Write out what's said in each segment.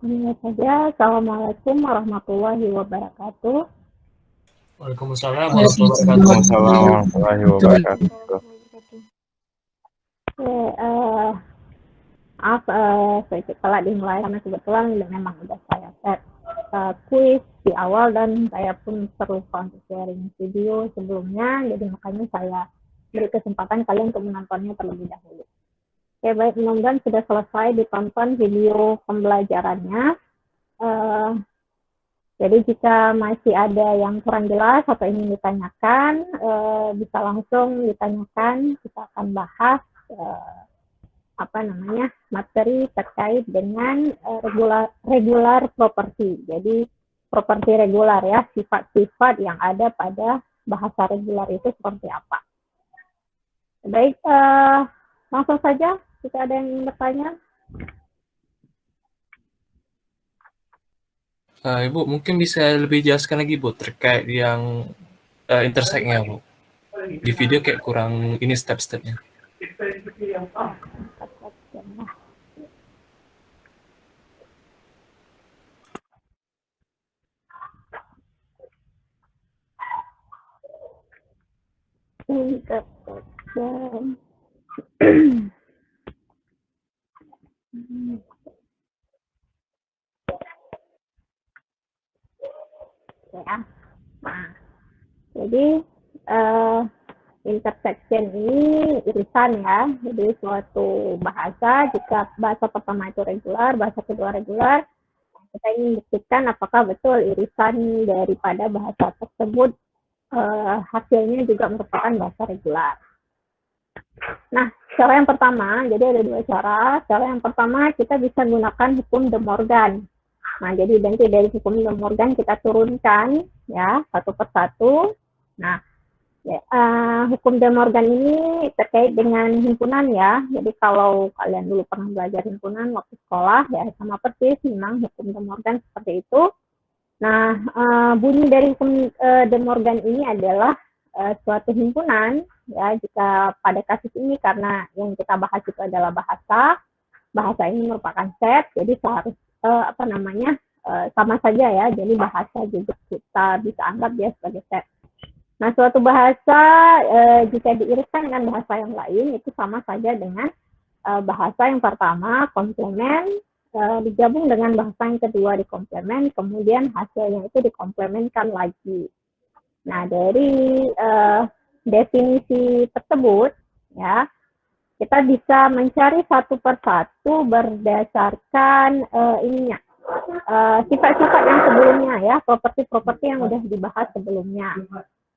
Ini saja. Assalamualaikum warahmatullahi wabarakatuh. Waalaikumsalam warahmatullahi wabarakatuh. Waalaikumsalam warahmatullahi wabarakatuh. Oke, maaf saya telah dimulai karena kebetulan memang sudah saya set kuis di awal dan saya pun perlu untuk sharing video sebelumnya, jadi makanya saya beri kesempatan kalian untuk menontonnya terlebih dahulu. Oke, baik, mudah-mudahan sudah selesai ditonton video pembelajarannya. Jadi jika masih ada yang kurang jelas atau ingin ditanyakan, bisa langsung ditanyakan. Kita akan bahas materi terkait dengan regular property. Jadi properti regular ya, sifat-sifat yang ada pada bahasa regular itu seperti apa. Baik, langsung saja jika ada yang ingin bertanya. Ibu, mungkin bisa lebih jelaskan lagi, Bu, terkait yang intersect-nya, Bu. Di video kayak kurang ini step-stepnya. Intersection. Ya. Nah, jadi intersection ini irisan ya. Jadi suatu bahasa, jika bahasa pertama itu regular, bahasa kedua regular, kita ingin buktikan apakah betul irisan daripada bahasa tersebut hasilnya juga merupakan bahasa regular. Nah, cara yang pertama, jadi ada dua cara. Cara yang pertama kita bisa gunakan hukum De Morgan. Nah, jadi nanti dari hukum De Morgan kita turunkan ya satu persatu. Nah, hukum De Morgan ini terkait dengan himpunan ya. Jadi kalau kalian dulu pernah belajar himpunan waktu sekolah ya sama persis memang hukum De Morgan seperti itu. Nah, bunyi dari hukum De Morgan ini adalah suatu himpunan ya, jika pada kasus ini karena yang kita bahas itu adalah bahasa ini merupakan set, jadi seharus sama saja ya, jadi bahasa juga kita bisa anggap dia sebagai set. Nah, suatu bahasa jika diiriskan dengan bahasa yang lain itu sama saja dengan bahasa yang pertama komplement digabung dengan bahasa yang kedua dikomplement, kemudian hasilnya itu dikomplementkan lagi. Nah, dari definisi tersebut ya, kita bisa mencari satu persatu berdasarkan sifat-sifat yang sebelumnya ya, properti-properti yang sudah dibahas sebelumnya.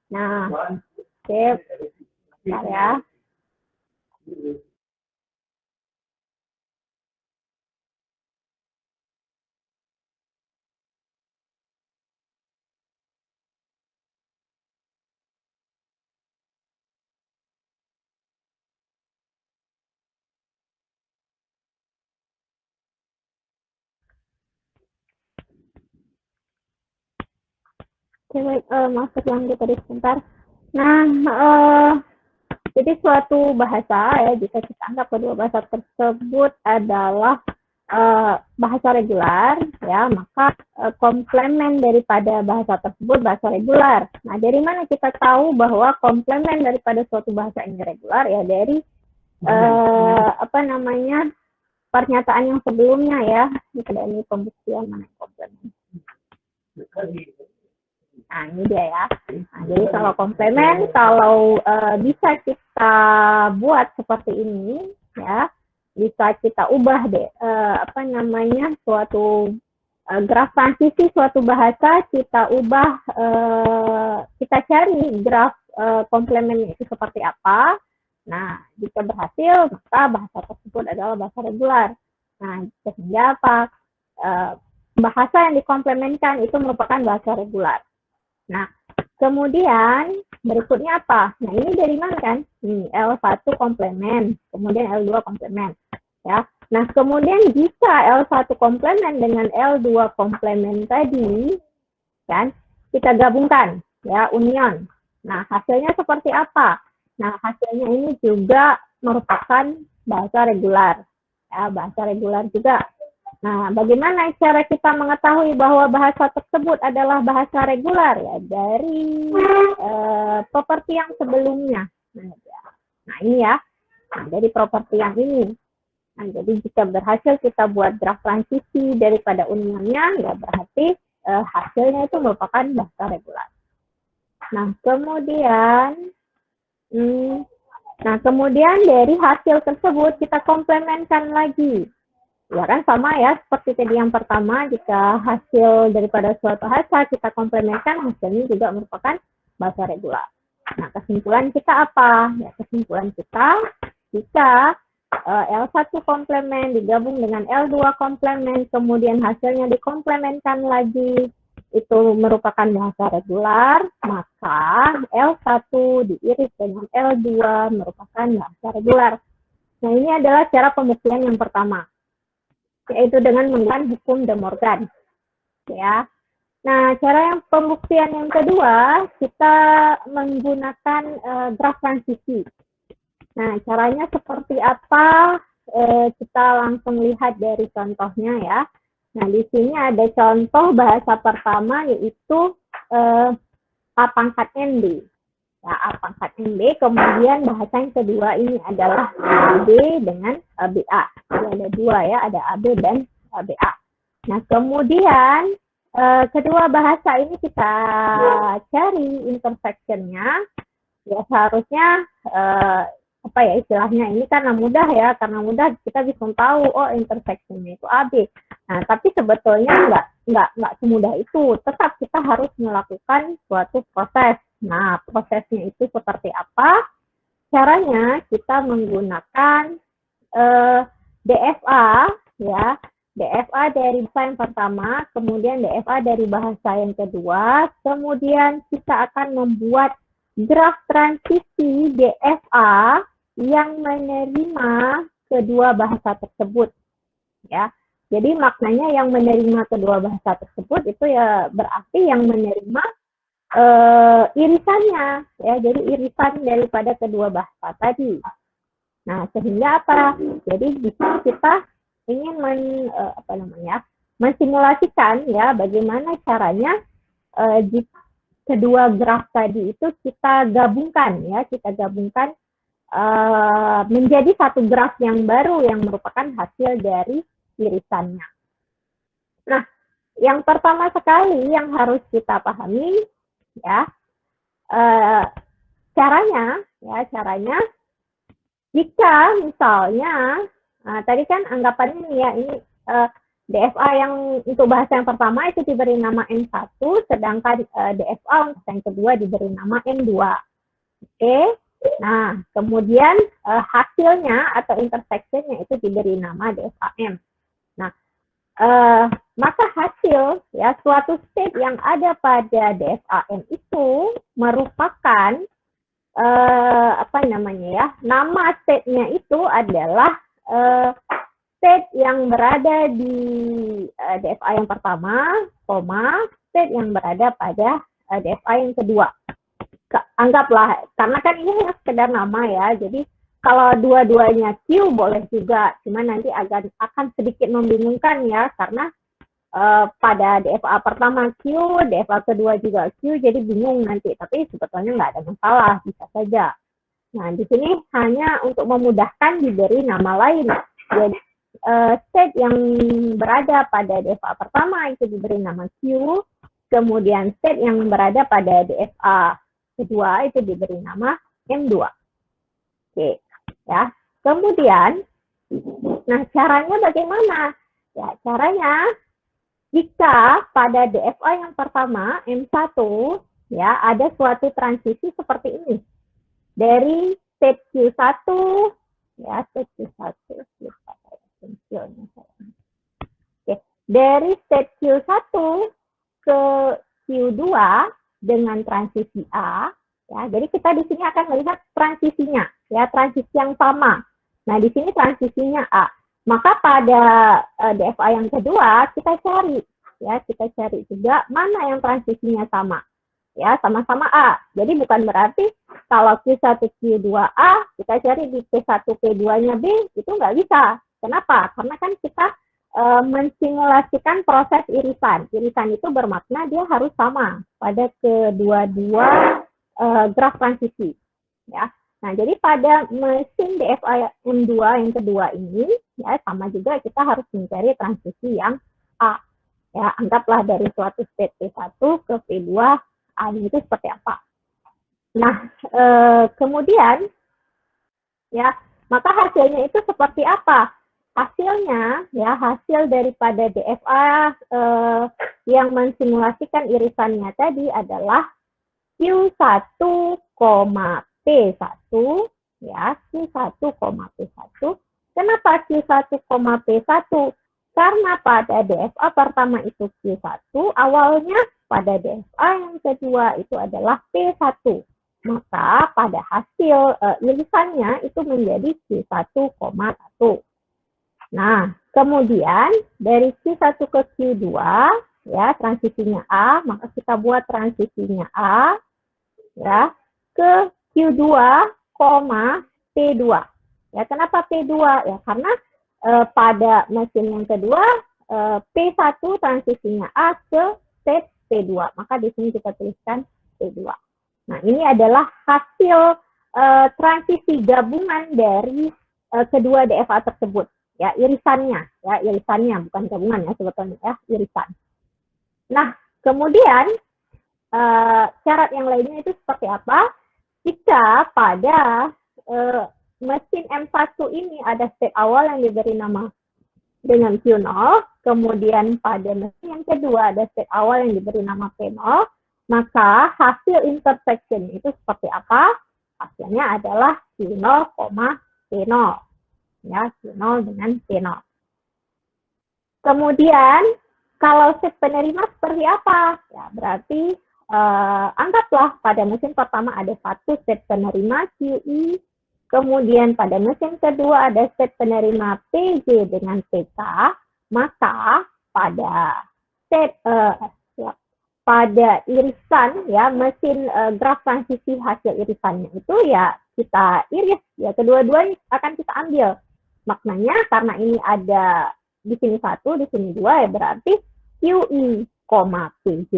Nah, oke, bentar ya. Oke, baik, masuk lanjut tadi sebentar. Nah, jadi suatu bahasa ya, jika kita anggap kedua bahasa tersebut adalah bahasa regular, ya maka komplement daripada bahasa tersebut bahasa regular. Nah, dari mana kita tahu bahwa komplement daripada suatu bahasa ini regular? Ya dari pernyataan yang sebelumnya ya. Ini pembuktian mana komplement. Nah, ini dia ya. Nah, jadi kalau komplement, kalau bisa kita buat seperti ini, ya, bisa kita ubah deh, suatu graf transisi suatu bahasa, kita ubah, kita cari graf komplementnya itu seperti apa. Nah, jika berhasil, maka bahasa tersebut adalah bahasa regular. Nah, sehingga apa? Bahasa yang dikomplementkan itu merupakan bahasa regular. Nah, kemudian berikutnya apa? Nah, ini dari mana kan? L1 komplement, kemudian L2 komplement. Ya. Nah, kemudian jika L1 komplement dengan L2 komplement tadi, kan, kita gabungkan, ya, union. Nah, hasilnya seperti apa? Nah, hasilnya ini juga merupakan bahasa regular. Ya, bahasa regular juga. Nah, bagaimana cara kita mengetahui bahwa bahasa tersebut adalah bahasa regular? Ya, dari properti yang sebelumnya. Nah, ini ya. Nah, dari properti yang ini. Nah, jadi jika berhasil kita buat graf transisi daripada unionnya, ya berarti hasilnya itu merupakan bahasa regular. Nah, kemudian dari hasil tersebut kita komplementkan lagi. Ya kan sama ya, seperti tadi yang pertama, jika hasil daripada suatu bahasa kita komplementkan, hasilnya juga merupakan bahasa regular. Nah, kesimpulan kita apa? Ya, kesimpulan kita, jika L1 komplemen digabung dengan L2 komplemen, kemudian hasilnya dikomplementkan lagi, itu merupakan bahasa regular, maka L1 diiris dengan L2 merupakan bahasa regular. Nah, ini adalah cara pembuktian yang pertama, yaitu dengan menggunakan hukum De Morgan. Ya. Nah, cara yang pembuktian yang kedua, kita menggunakan graf transisi. Nah, caranya seperti apa? Kita langsung lihat dari contohnya ya. Nah, di sini ada contoh bahasa pertama, yaitu A pangkat NB. Ya, A pangkat NB, kemudian bahasa yang kedua ini adalah AB dengan BA. Jadi ada dua ya, ada AB dan BA. Nah, kemudian kedua bahasa ini kita cari intersection-nya. Ya, seharusnya apa ya istilahnya, ini karena mudah ya, karena mudah kita bisa tahu oh intersection-nya itu AB. Nah, tapi sebetulnya nggak semudah itu. Tetap kita harus melakukan suatu proses. Nah, prosesnya itu seperti apa? Caranya kita menggunakan DFA ya. DFA dari bahasa yang pertama, kemudian DFA dari bahasa yang kedua, kemudian kita akan membuat graf transisi DFA yang menerima kedua bahasa tersebut. Ya. Jadi maknanya yang menerima kedua bahasa tersebut itu ya berarti yang menerima irisannya, ya. Jadi irisan daripada kedua bahasa tadi. Nah, sehingga apa? Jadi jika kita ingin mensimulasikan ya bagaimana caranya jika kedua graf tadi itu kita gabungkan ya, menjadi satu graf yang baru yang merupakan hasil dari irisannya. Nah, yang pertama sekali yang harus kita pahami ya, caranya jika misalnya tadi kan anggapannya ya ini DFA yang untuk bahasa yang pertama itu diberi nama M1, sedangkan DFA untuk yang kedua diberi nama M2. Oke. Nah, kemudian hasilnya atau intersectionnya itu diberi nama DFAM. Nah, maka hasil ya suatu state yang ada pada DFAM itu merupakan nama state-nya itu adalah state yang berada di DFA yang pertama, state yang berada pada DFA yang kedua. Anggaplah, karena kan ini hanya sekedar nama ya, jadi kalau dua-duanya Q boleh juga, cuman nanti akan sedikit membingungkan ya, karena pada DFA pertama Q, DFA kedua juga Q, jadi bingung nanti. Tapi sebetulnya nggak ada masalah, bisa saja. Nah, di sini hanya untuk memudahkan diberi nama lain. Jadi state yang berada pada DFA pertama itu diberi nama Q, kemudian state yang berada pada DFA kedua itu diberi nama M2. Oke, ya. Kemudian, nah caranya bagaimana? Ya, caranya jika pada DFA yang pertama M1 ya ada suatu transisi seperti ini. Dari state Q1 ya, state Q1 dari state Q1 ke Q2 dengan transisi A ya. Jadi kita di sini akan melihat transisinya ya, transisi yang sama. Nah, di sini transisinya A. Maka pada DFA yang kedua kita cari juga mana yang transisinya sama. Ya, sama-sama A. Jadi bukan berarti kalau Q1 Q2A kita cari di Q1 Q2-nya B itu nggak bisa. Kenapa? Karena kan kita mensimulasikan proses irisan. Irisan itu bermakna dia harus sama pada kedua-dua graf transisi. Ya. Nah, jadi pada mesin DFA M2 yang kedua ini, ya sama juga kita harus mencari transisi yang A. Ya, anggaplah dari suatu state P1 ke P2, A itu seperti apa. Nah, kemudian, ya, maka hasilnya itu seperti apa? Hasilnya, ya, hasil daripada DFA yang mensimulasikan irisannya tadi adalah Q1, P1, ya, Q1, P1. Kenapa Q1, P1? Karena pada DFA pertama itu Q1, awalnya pada DFA yang kedua itu adalah P1. Maka pada hasil irisannya itu menjadi Q1, 1. Nah, kemudian dari Q1 ke Q2, ya, transisinya A, maka kita buat transisinya A, ya, ke Q2, P2. Ya, kenapa P2? Ya, karena pada mesin yang kedua, P1 transisinya A ke state P2. Maka di sini kita tuliskan P2. Nah, ini adalah hasil transisi gabungan dari kedua DFA tersebut. Ya, irisannya bukan gabungan ya sebetulnya, ya, irisan. Nah, kemudian syarat yang lainnya itu seperti apa? Jika pada mesin M1 ini ada state awal yang diberi nama dengan Q0, kemudian pada mesin yang kedua ada state awal yang diberi nama P0, maka hasil intersection itu seperti apa? Hasilnya adalah Q0, P0. Ya, Q0 dengan P0. Kemudian, kalau state penerima seperti apa? Ya, berarti anggaplah pada mesin pertama ada satu state penerima QI, kemudian pada mesin kedua ada state penerima PJ dengan PK, maka pada state pada irisan, ya, mesin graf transisi hasil irisannya itu ya kita iris, ya, kedua-duanya akan kita ambil. Maknanya karena ini ada di sini 1, di sini 2, ya berarti QI, PJ,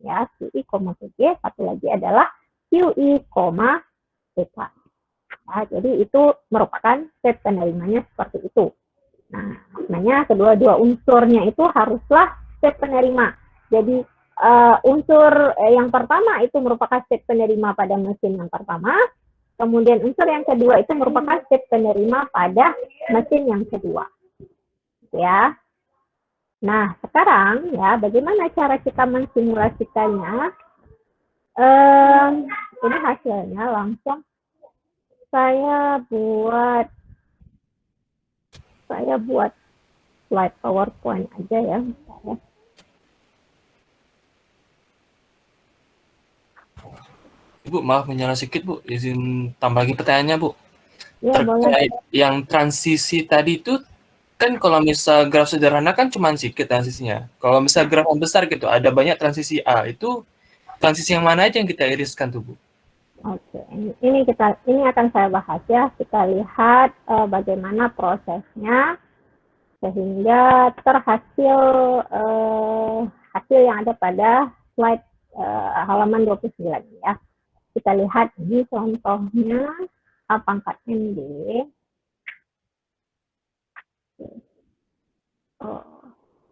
ya, QI, PJ, satu lagi adalah QI, PK. Ya, jadi itu merupakan state penerimanya seperti itu. Nah, maknanya kedua-dua unsurnya itu haruslah state penerima. Jadi unsur yang pertama itu merupakan state penerima pada mesin yang pertama, kemudian unsur yang kedua itu merupakan state penerima pada mesin yang kedua. Ya. Nah, sekarang ya bagaimana cara kita mensimulasikannya? Ini hasilnya langsung saya buat slide PowerPoint aja ya. Bu, maaf menyala sedikit, Bu. Izin tambah lagi pertanyaannya, Bu. Ya, Terkait yang transisi tadi itu, kan kalau misal graf sederhana kan cuma sedikit transisinya. Kalau misal graf yang besar gitu, ada banyak transisi A. Itu transisi yang mana aja yang kita iriskan tuh, Bu? Oke, ini akan saya bahas ya. Kita lihat bagaimana prosesnya sehingga terhasil hasil yang ada pada slide halaman 29 ya. Kita lihat di contohnya A pangkat MD.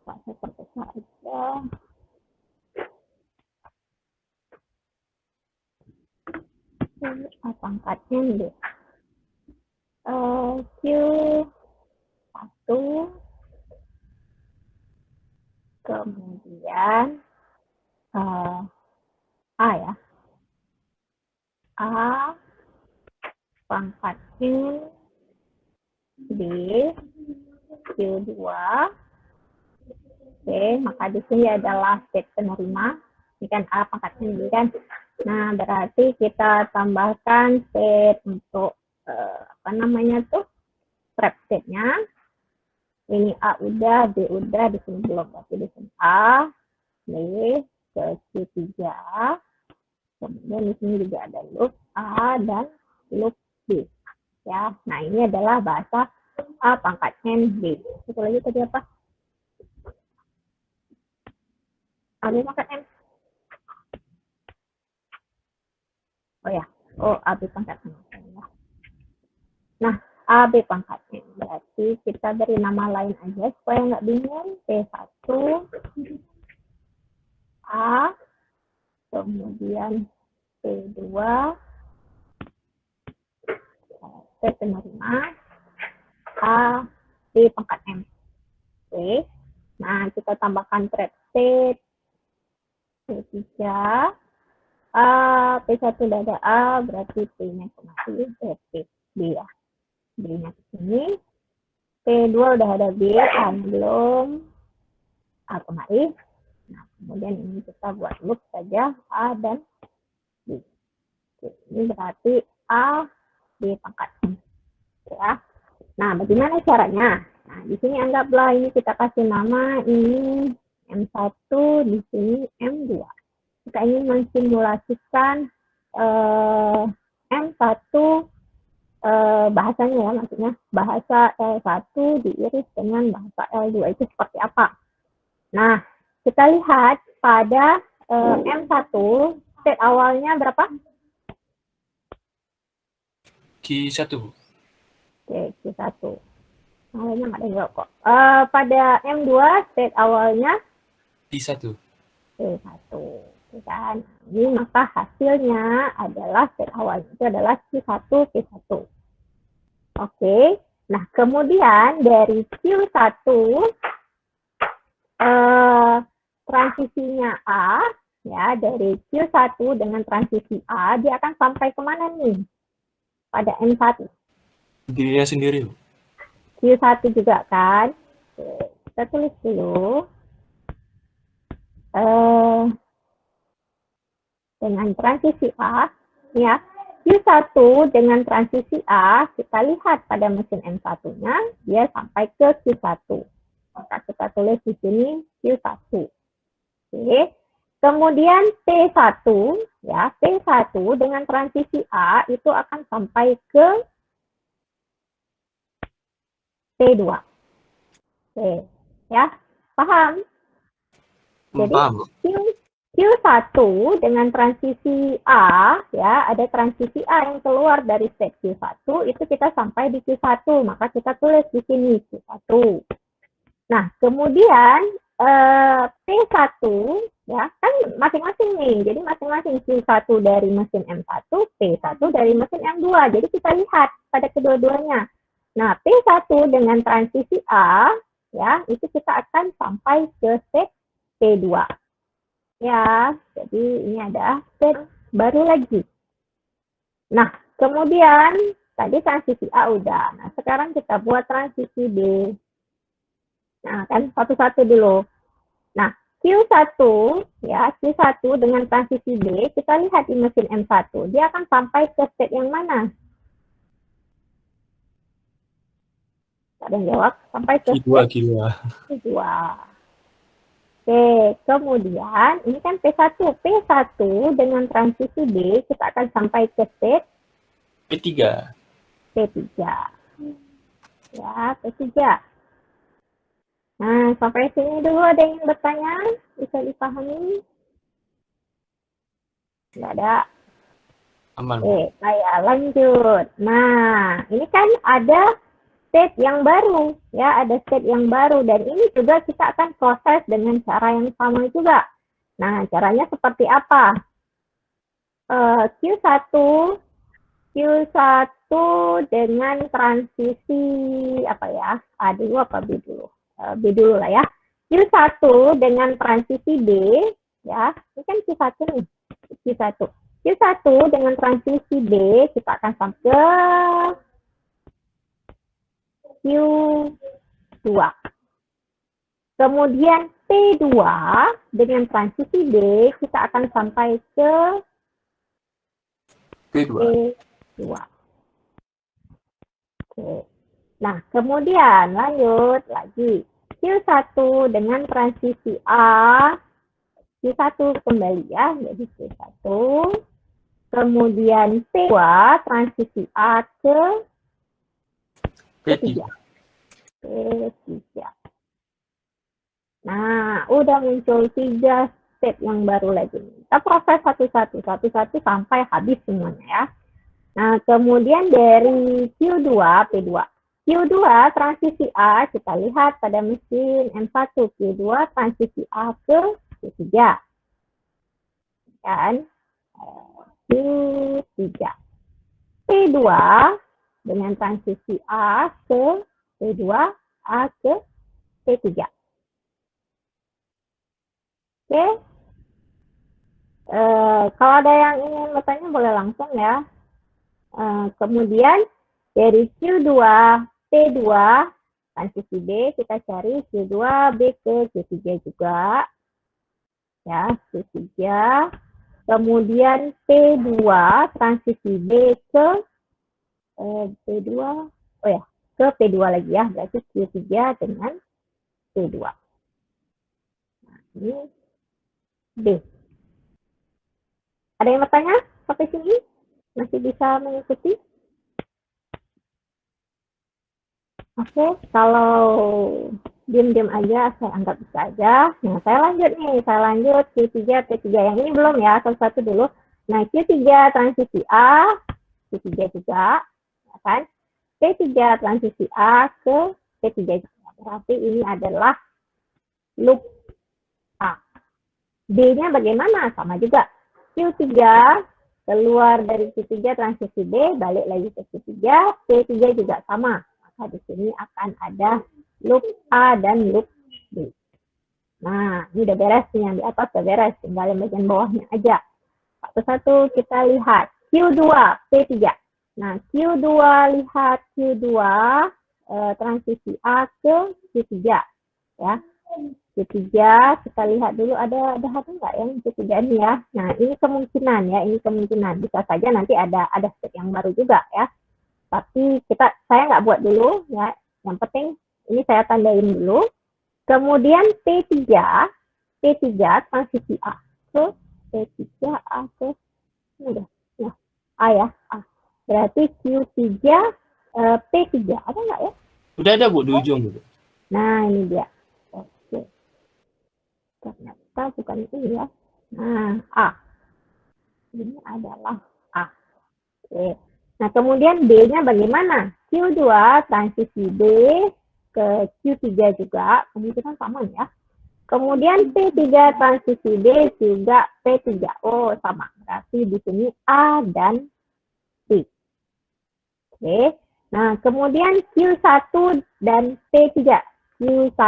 Saya periksa aja. A pangkat MD. Q1, kemudian A ya. A pangkat M D Q2. Oke, maka di sini adalah state penerima. Ini kan A pangkat M D kan. Nah, berarti kita tambahkan state untuk trap state-nya. Ini A udah, B udah, di sini belum. Berarti di sini A, B, ke Q3. Kemudian di sini juga ada loop A dan loop B. Ya, nah ini adalah bahasa A pangkat N B. Satu lagi tadi apa? AB pangkat N. Oh ya, AB pangkat N. Nah, AB pangkat N. Berarti kita beri nama lain aja supaya nggak bingung. P1 A, kemudian P2 P penerima A B pangkat M. Oke. Nah, kita tambahkan thread state P3 A, P1 udah ada A, berarti P-nya kemari, P B ya. B-nya ke sini. P2 udah ada B, A belum, A kemari. Nah, kemudian ini kita buat loop saja, A dan B. Oke, ini berarti A, B pangkat M. Ya. Nah, bagaimana caranya? Nah, di sini anggaplah ini kita kasih nama, ini M1, di sini M2. Kita ingin mensimulasikan M1 bahasanya ya, maksudnya bahasa L1 diiris dengan bahasa L2 itu seperti apa. Nah, kita lihat pada M1, state awalnya berapa? Q1. Oke, Q1. Awalnya nggak ada jawab kok. Pada M2, state awalnya P1. P1. Kan? Ini maka hasilnya adalah state awalnya itu adalah Q1, P1. Oke. Nah, kemudian dari Q1 transisinya A, ya, dari Q1 dengan transisi A, dia akan sampai kemana nih? Pada M1. Dirinya sendiri. Q1 juga kan. Oke, kita tulis dulu. Dengan transisi A, ya, Q1 dengan transisi A, kita lihat pada mesin M1-nya, dia sampai ke Q1. Maka kita tulis di sini Q1. Oke. Kemudian P1, ya, P1 dengan transisi A itu akan sampai ke P2. Oke, ya, paham? Jadi Q1 dengan transisi A, ya, ada transisi A yang keluar dari state Q1, itu kita sampai di Q1, maka kita tulis di sini Q1. Nah, kemudian P1, ya, kan masing-masing nih, jadi masing-masing Q1 dari mesin M1, P1 dari mesin M2, jadi kita lihat pada kedua-duanya. Nah, P1 dengan transisi A, ya, itu kita akan sampai ke state P2. Ya, jadi ini ada state baru lagi. Nah, kemudian tadi transisi A udah. Nah, sekarang kita buat transisi B. Nah, kan satu-satu dulu. Nah, Q1, ya, Q1 dengan transisi B, kita lihat di mesin M1. Dia akan sampai ke state yang mana? Ada yang jawab? Sampai ke Q2. Q2. Oke, kemudian ini kan P1. P1 dengan transisi B, kita akan sampai ke state P3. P3. Ya, P3. Nah, sampai sini dulu ada yang bertanya? Bisa dipahami? Nggak ada. Aman. Oke, saya lanjut. Nah, ini kan ada state yang baru, ya, ada state yang baru, dan ini juga kita akan proses dengan cara yang sama juga. Nah, caranya seperti apa? Q1 dengan transisi apa ya? A dulu apa B dulu? B dulu lah ya. Q1 dengan transisi B, ya, ini kan Q1 nih, Q1. Q1 dengan transisi B, kita akan sampai ke Q2. Kemudian P2 dengan transisi B, kita akan sampai ke P2. Oke. Nah, kemudian lanjut lagi. Q1 dengan transisi A, Q1 kembali ya, jadi Q1. Kemudian P2 transisi A ke P3. P3. Nah, udah muncul 3 step yang baru lagi. Kita proses satu-satu sampai habis semuanya ya. Nah, kemudian dari Q2, P2. Q2 transisi A, kita lihat pada mesin M1. Q2 transisi A ke Q3. Dan Q3. P2 dengan transisi A ke P2, A ke P3. Oke. Kalau ada yang ingin bertanya boleh langsung ya. Kemudian dari Q2 P2 transisi B kita cari Q2 B ke Q3 juga ya, Q3. Kemudian P2 transisi B ke P2 ke P2 lagi ya, berarti Q3 dengan P2. Nah, ini B. Ada yang bertanya sampai sini? Masih bisa mengikuti? Oke, kalau diam-diam aja, saya anggap bisa aja. Nah, saya lanjut Q3, P3. Yang ini belum ya, satu-satu dulu. Nah, Q3 transisi A, Q3 juga, ya kan? P3 transisi A ke P3 juga. Berarti ini adalah loop A. B-nya bagaimana? Sama juga. Q3 keluar dari Q3 transisi B, balik lagi ke Q3, P3 juga sama. Maka di sini akan ada loop A dan loop B. Nah, ini udah beres nih, yang di atas udah beres, tinggal yang bagian bawahnya aja. Satu-satu kita lihat. Q2, P3. Nah, Q2 lihat Q2 transisi A ke Q3 ya. Q3 kita lihat dulu ada hati nggak ya Q3 ini ya. Nah, ini kemungkinan ya, bisa saja nanti ada step yang baru juga ya. Tapi saya nggak buat dulu ya. Yang penting ini saya tandain dulu. Kemudian P3 transisi A ke P3 A ke udah ya. A ya, A. Berarti Q3 P3 ada nggak ya? Udah ada Bu di ujung Bu. Nah, ini dia. Oke. Ternyata bukan ini ya. Nah, A. Ini adalah A. Oke. Nah, kemudian B-nya bagaimana? Q2 transisi B ke Q3 juga, kemungkinan sama ya. Kemudian P3 transisi B juga P3. Oh, sama. Berarti di sini A dan B. Oke. Nah, kemudian Q1 dan P3. Q1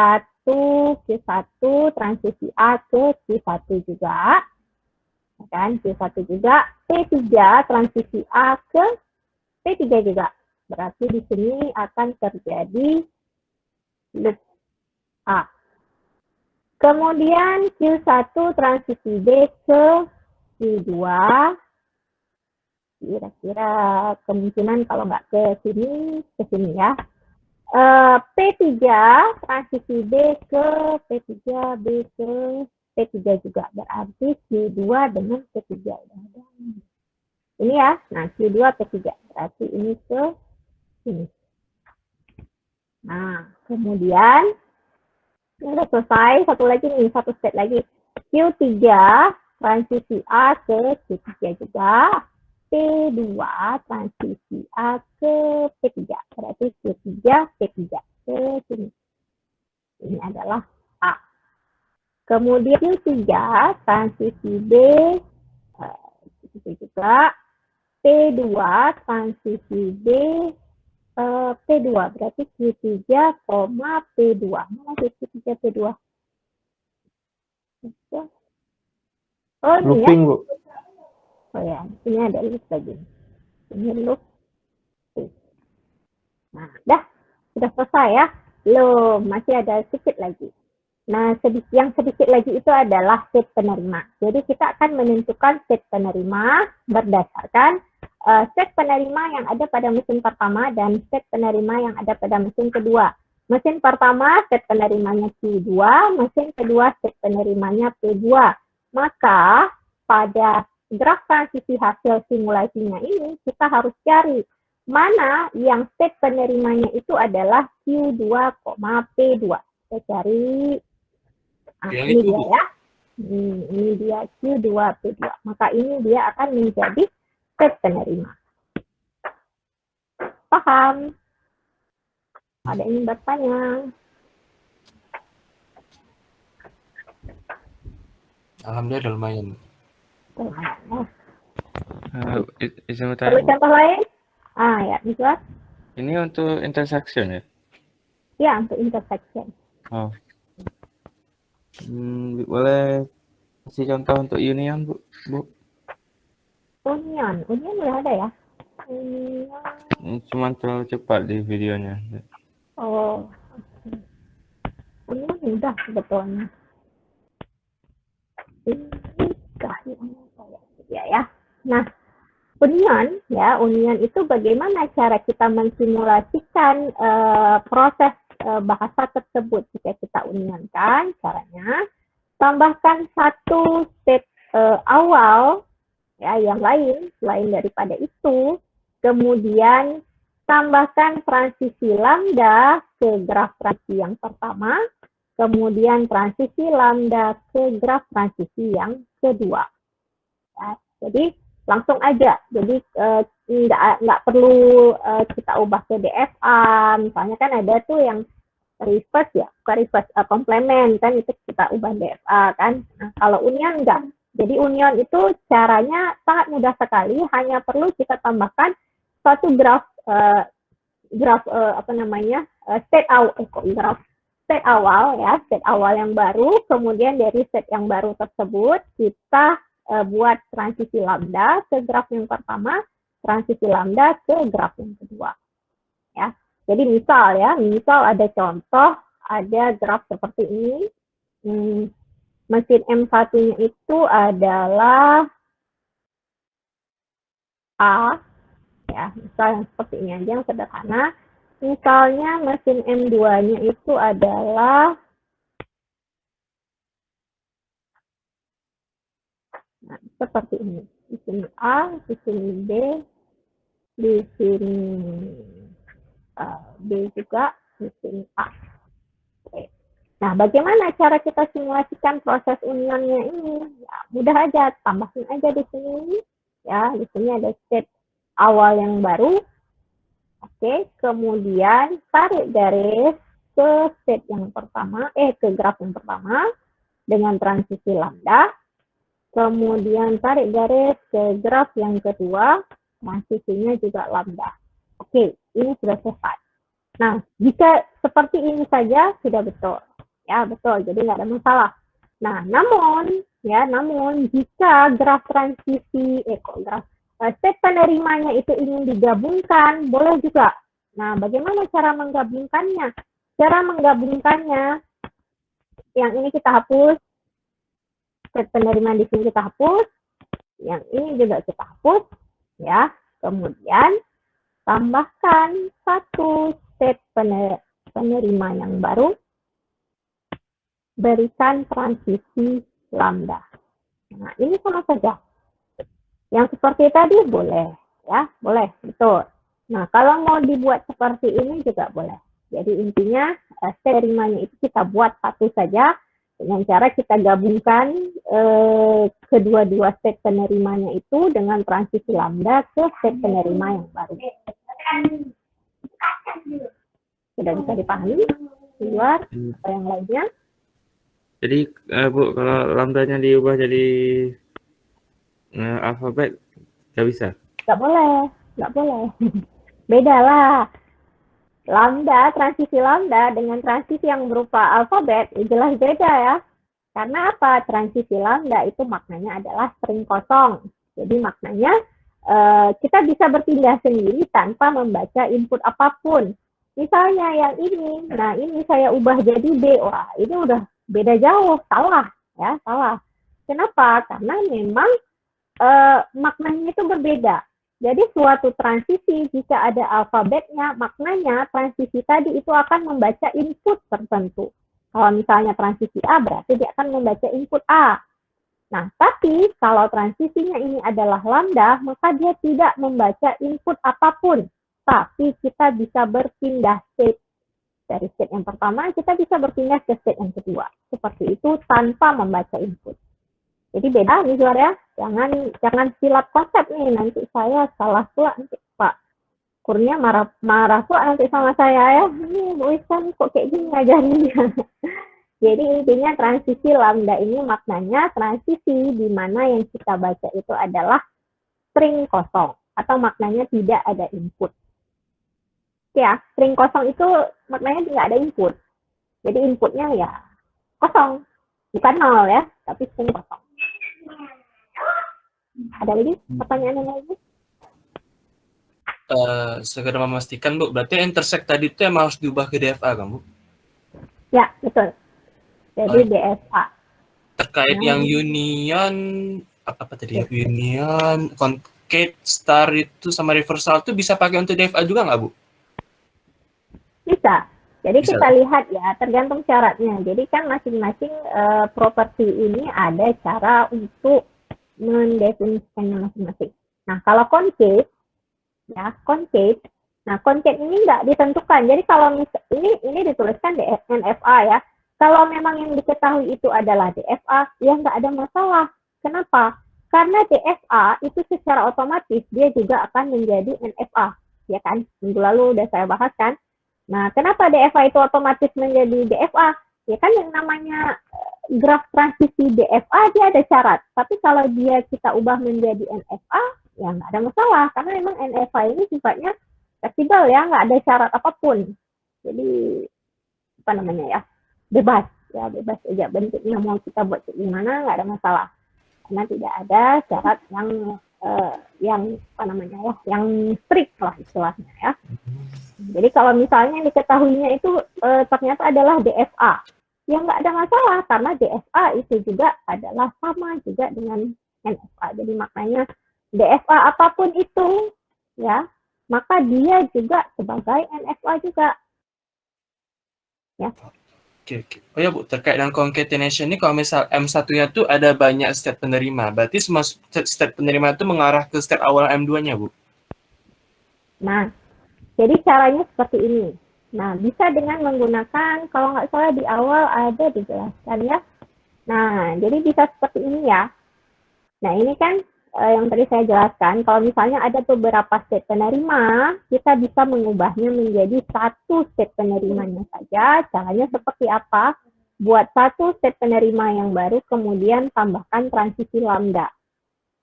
transisi A ke Q1 juga. Kan? Q1 juga. P3 transisi A ke P3 juga. Berarti di sini akan terjadi loop A. Kemudian Q1 transisi B ke Q2. Kira-kira kemungkinan kalau nggak ke sini ya. P3 transisi B ke P3, B ke P3 juga. Berarti Q2 dengan P3. Ini ya, nah Q2 P3. Berarti ini ke sini. Nah, kemudian ini udah selesai. Satu step lagi. Q3 transisi A ke Q3 juga. P2 transisi A ke P3. Berarti Q3 P3 ke sini. Ini adalah A. Kemudian Q3 transisi B juga. P2 transisi B P2. Berarti Q3, P2. Mana Q3, P2? Oh, ini Looping, ya. Bu. Oh ya, ini ada loop lagi. Ini loop. Nah, sudah selesai ya. Belum, masih ada sedikit lagi. Nah, yang sedikit lagi itu adalah set penerima. Jadi kita akan menentukan set penerima berdasarkan set penerima yang ada pada mesin pertama dan set penerima yang ada pada mesin kedua. Mesin pertama set penerimanya Q2, mesin kedua set penerimanya P2. Maka pada graf transisi hasil simulasinya ini kita harus cari mana yang state penerimanya itu adalah Q2, P2. Kita cari, Yang ini itu, dia Bu. ya. Ini dia Q2, P2. Maka ini dia akan menjadi state penerima. Paham? Ada yang ingin bertanya? Alhamdulillah udah lumayan. Lumayan, ya. Izin Perlu bertanya, Bu. contoh lain? Ya, Nicholas. Ini untuk intersection ya? Ya, untuk intersection. Oh. Boleh kasih contoh untuk union, Bu? Union udah ada ya? Union. Cuman terlalu cepat di videonya. Oh, union mudah sebetulnya. Ya. Nah, union itu bagaimana cara kita mensimulasikan proses bahasa tersebut jika kita unionkan. Caranya tambahkan satu state awal ya yang lain selain daripada itu, kemudian tambahkan transisi lambda ke graf transisi yang pertama, kemudian transisi lambda ke graf transisi yang kedua. Ya, jadi langsung aja, jadi nggak perlu kita ubah ke DFA, misalnya kan ada tuh yang reverse ya, bukan reverse, komplement kan itu kita ubah DFA kan. Nah, kalau union enggak. Jadi union itu caranya sangat mudah sekali, hanya perlu kita tambahkan satu graf state awal ya, state awal yang baru, kemudian dari state yang baru tersebut kita buat transisi lambda ke graf yang pertama, transisi lambda ke graf yang kedua. Ya. Jadi misal ada contoh, ada graf seperti ini. Mesin M1-nya itu adalah A, ya, misal yang seperti ini aja yang sederhana. Misalnya mesin M2-nya itu adalah seperti ini. Di sini A, di sini B, di sini B juga, di sini A. Oke. Nah, bagaimana cara kita simulasikan proses unionnya ini? Ya, mudah aja, tambahin aja di sini. Ya, di sini ada state awal yang baru. Oke, kemudian tarik garis ke state yang pertama, ke graf yang pertama dengan transisi lambda. Kemudian tarik garis ke graf yang kedua, transisinya juga lambda. Oke, ini sudah selesai. Nah, jika seperti ini saja sudah betul. Ya, betul. Jadi nggak ada masalah. Nah, namun jika graf transisi, state penerimanya itu ingin digabungkan, boleh juga. Nah, bagaimana cara menggabungkannya? Cara menggabungkannya, yang ini kita hapus, state penerima di sini kita hapus, yang ini juga kita hapus, ya. Kemudian tambahkan satu state penerima yang baru, berikan transisi lambda. Nah, ini sama saja. Yang seperti tadi boleh, ya, boleh, betul. Nah, kalau mau dibuat seperti ini juga boleh. Jadi intinya state penerimanya itu kita buat satu saja dengan cara kita gabungkan kedua-dua state penerimanya itu dengan transisi lambda ke state penerima yang baru. Sudah bisa dipahami? Di luar yang lainnya? Jadi, Bu, kalau lambdanya diubah jadi alfabet, nggak bisa? Nggak boleh. Beda lah. Lambda, transisi lambda dengan transisi yang berupa alfabet, jelas beda ya. Karena apa? Transisi lambda itu maknanya adalah string kosong. Jadi maknanya kita bisa berpindah sendiri tanpa membaca input apapun. Misalnya yang ini, nah ini saya ubah jadi B, wah ini udah beda jauh, salah ya, salah. Kenapa? Karena memang maknanya itu berbeda. Jadi suatu transisi jika ada alfabetnya, maknanya transisi tadi itu akan membaca input tertentu. Kalau misalnya transisi A, berarti dia akan membaca input A. Nah, tapi kalau transisinya ini adalah lambda, maka dia tidak membaca input apapun. tapi kita bisa berpindah state. Dari state yang pertama, kita bisa berpindah ke state yang kedua. Seperti itu tanpa membaca input. Jadi beda nih suara ya. Jangan silap konsep nih, nanti saya salah pula nanti Pak Kurnia marah pula nanti sama saya ya. Ini Bu Ihsan kok kayak gini ngajarnya. Jadi intinya transisi lambda ini maknanya transisi di mana yang kita baca itu adalah string kosong atau maknanya tidak ada input. Ya, string kosong itu maknanya tidak ada input. Jadi inputnya ya kosong, bukan nol ya, tapi string kosong. Ada lagi pertanyaan yang lain? Segera memastikan Bu, berarti intersect tadi itu emang harus diubah ke DFA kan Bu? Ya, betul. Jadi DFA. Terkait yang union, apa tadi ya? Union, concate, star itu sama reversal itu bisa pakai untuk DFA juga nggak Bu? Bisa. Jadi Bisa. Kita lihat ya, tergantung syaratnya. Jadi kan masing-masing properti ini ada cara untuk mendefinisikannya masing-masing. Nah, kalau concate, ya concate. Nah, concate ini nggak ditentukan. Jadi kalau ini dituliskan NFA ya. Kalau memang yang diketahui itu adalah DFA, ya nggak ada masalah. Kenapa? Karena DFA itu secara otomatis dia juga akan menjadi NFA, ya kan? Minggu lalu udah saya bahas kan. Nah, kenapa DFA itu otomatis menjadi DFA? Ya kan yang namanya graf transisi DFA dia ada syarat. Tapi kalau kita ubah menjadi NFA, ya nggak ada masalah. Karena memang NFA ini sifatnya fleksibel ya, nggak ada syarat apapun. Jadi, apa namanya ya, bebas aja bentuknya mau kita buat kayak gimana, nggak ada masalah. Karena tidak ada syarat yang apa namanya ya, yang strict lah istilahnya ya. Jadi kalau misalnya yang diketahuinya itu ternyata adalah DFA, ya nggak ada masalah karena DFA itu juga adalah sama juga dengan NFA. Jadi maknanya DFA apapun itu, ya, maka dia juga sebagai NFA juga. Ya. Oke. Oh ya Bu, terkait dengan concatenation ini, kalau misal M1-nya tuh ada banyak state penerima, berarti semua state penerima itu mengarah ke state awal M2-nya Bu? Nah, jadi caranya seperti ini. Nah, bisa dengan menggunakan, kalau nggak salah di awal ada dijelaskan ya. Nah, jadi bisa seperti ini ya. Nah, ini kan yang tadi saya jelaskan, kalau misalnya ada beberapa state penerima, kita bisa mengubahnya menjadi satu state penerimanya saja. Caranya seperti apa? Buat satu state penerima yang baru, kemudian tambahkan transisi lambda.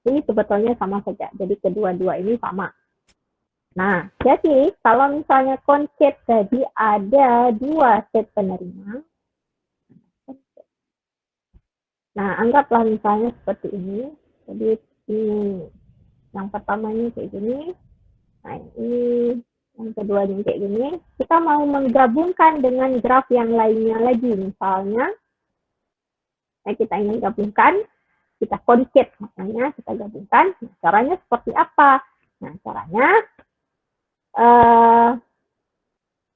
Ini sebetulnya sama saja, jadi kedua-dua ini sama. Nah, jadi kalau misalnya concate tadi ada dua state penerima. Nah, anggaplah misalnya seperti ini. Jadi ini yang pertamanya kayak gini. Nah, ini yang keduanya kayak gini. Kita mau menggabungkan dengan graf yang lainnya lagi. Misalnya, kita ingin gabungkan, kita concate maknanya, kita gabungkan. Nah, caranya seperti apa? Nah, caranya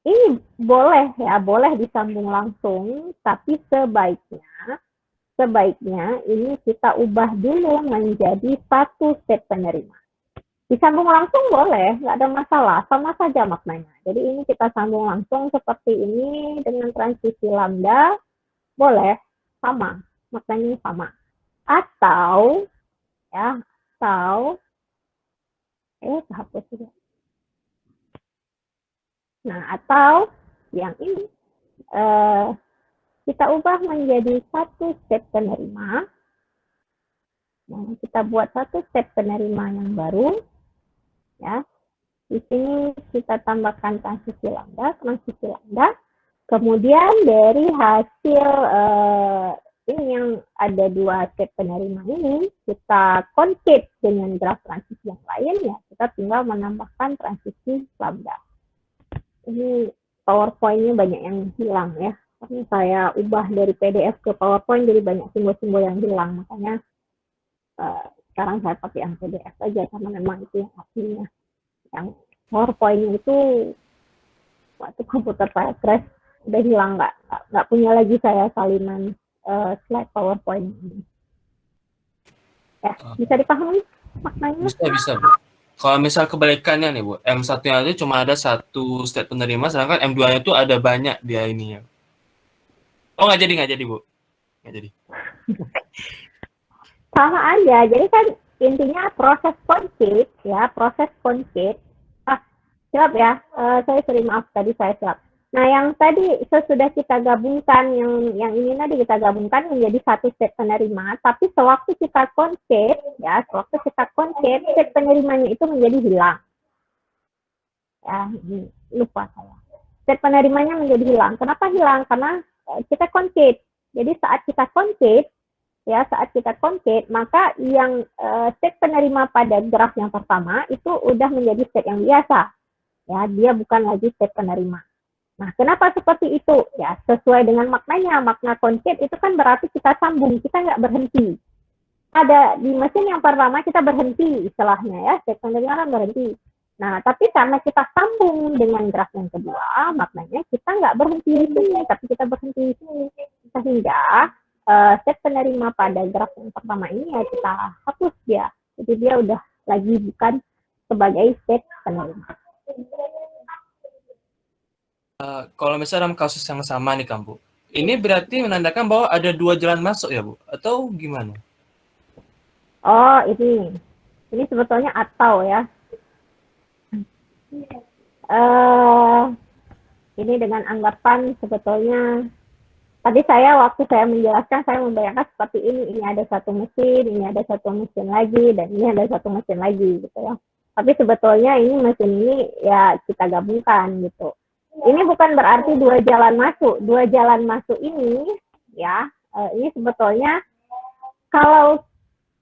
ini boleh disambung langsung, tapi sebaiknya ini kita ubah dulu menjadi satu state penerima. Disambung langsung boleh, nggak ada masalah, sama saja maknanya. Jadi ini kita sambung langsung seperti ini dengan transisi lambda, boleh, sama, maknanya sama. Atau hapus juga. Nah, atau yang ini, kita ubah menjadi satu step penerima. Nah, kita buat satu step penerima yang baru. Ya. Di sini kita tambahkan transisi lambda. Kemudian dari hasil ini yang ada dua step penerima ini, kita concate dengan graf transisi yang lain, ya kita tinggal menambahkan transisi lambda. Ini PowerPoint-nya banyak yang hilang ya. Karena saya ubah dari PDF ke PowerPoint jadi banyak simbol-simbol yang hilang, makanya sekarang saya pakai yang PDF aja karena memang itu yang aslinya. Yang PowerPoint itu waktu komputer saya crash udah hilang, nggak punya lagi saya salinan slide PowerPoint ini. Ya, bisa dipahami maknanya? Bisa Bu. Kalau misal kebalikannya nih Bu, M1-nya itu cuma ada satu state penerima, sedangkan M2-nya itu ada banyak dia ininya. Oh nggak jadi Bu, nggak jadi. Sama aja. Jadi kan intinya proses concave ya, proses concave. Siap ya. Saya sorry, maaf tadi saya siap. Nah, yang tadi sesudah kita gabungkan, yang ini tadi kita gabungkan menjadi satu set penerima, tapi sewaktu kita concave, ya, sewaktu kita concave, set penerimanya itu menjadi hilang. Ya, lupa saya. Set penerimanya menjadi hilang. Kenapa hilang? Karena kita concave. Jadi saat kita concave, ya saat kita concave, maka yang set penerima pada graf yang pertama itu udah menjadi set yang biasa. Ya, dia bukan lagi set penerima. Nah, kenapa seperti itu? Ya, sesuai dengan maknanya. Makna concave itu kan berarti kita sambung, kita nggak berhenti. Ada di mesin yang pertama kita berhenti istilahnya ya, set penerima kan berhenti. Nah, tapi karena kita sambung dengan graf yang kedua, maknanya kita nggak berhenti di sini, tapi kita berhenti di sini. Sehingga set penerima pada graf yang pertama ini ya kita hapus dia. Jadi dia udah lagi bukan sebagai set penerima. Kalau misalnya dalam kasus yang sama nih kan Bu, ini berarti menandakan bahwa ada dua jalan masuk ya Bu, atau gimana? Oh, ini sebetulnya atau ya. Ini dengan anggapan sebetulnya tadi waktu saya menjelaskan, saya membayangkan seperti ini ada satu mesin, ini ada satu mesin lagi, dan ini ada satu mesin lagi gitu ya. Tapi sebetulnya ini mesin ini ya kita gabungkan gitu. Ini bukan berarti dua jalan masuk. Dua jalan masuk ini ya, ini sebetulnya kalau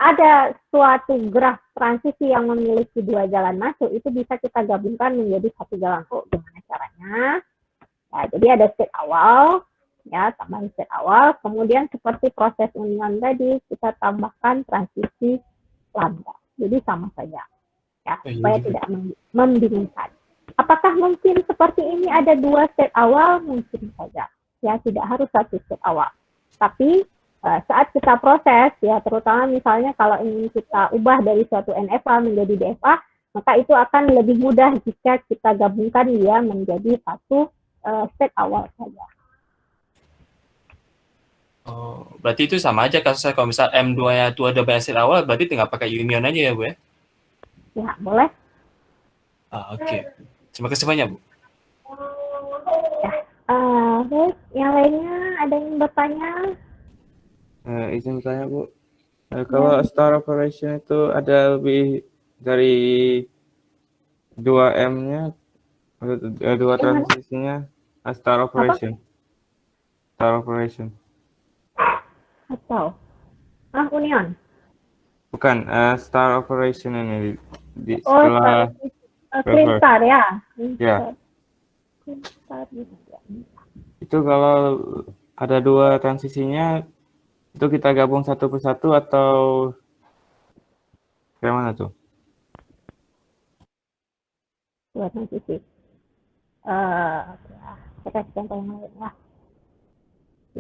ada suatu graf transisi yang memiliki dua jalan masuk, itu bisa kita gabungkan menjadi satu jalan. Oh, gimana caranya? Nah, jadi ada state awal, ya, tambahan state awal. Kemudian seperti proses union tadi, kita tambahkan transisi lambda. Jadi sama saja, ya, supaya tidak membingungkan. Apakah mungkin seperti ini ada dua state awal? Mungkin saja. Ya, tidak harus satu state awal. Tapi saat kita proses, ya terutama misalnya kalau ingin kita ubah dari suatu NFA menjadi DFA, maka itu akan lebih mudah jika kita gabungkan dia menjadi satu state awal saja. Oh, berarti itu sama aja kasusnya kalau misal M2-nya itu ada banyak state awal, berarti tinggal pakai union aja ya Bu ya? Ya, boleh. Oke. Terima kasih banyak Bu. Ya, terus yang lainnya ada yang bertanya? Izin bertanya Bu, kalau star operation itu ada lebih dari 2M-nya, dua transisinya, star operation. Star operation. Atau union? Bukan, star operation ini setelah clean star ya. Ya. Itu kalau ada dua transisinya, itu kita gabung satu persatu atau kayak mana tuh? Dua transisi. Kita kasih contoh yang lain ya.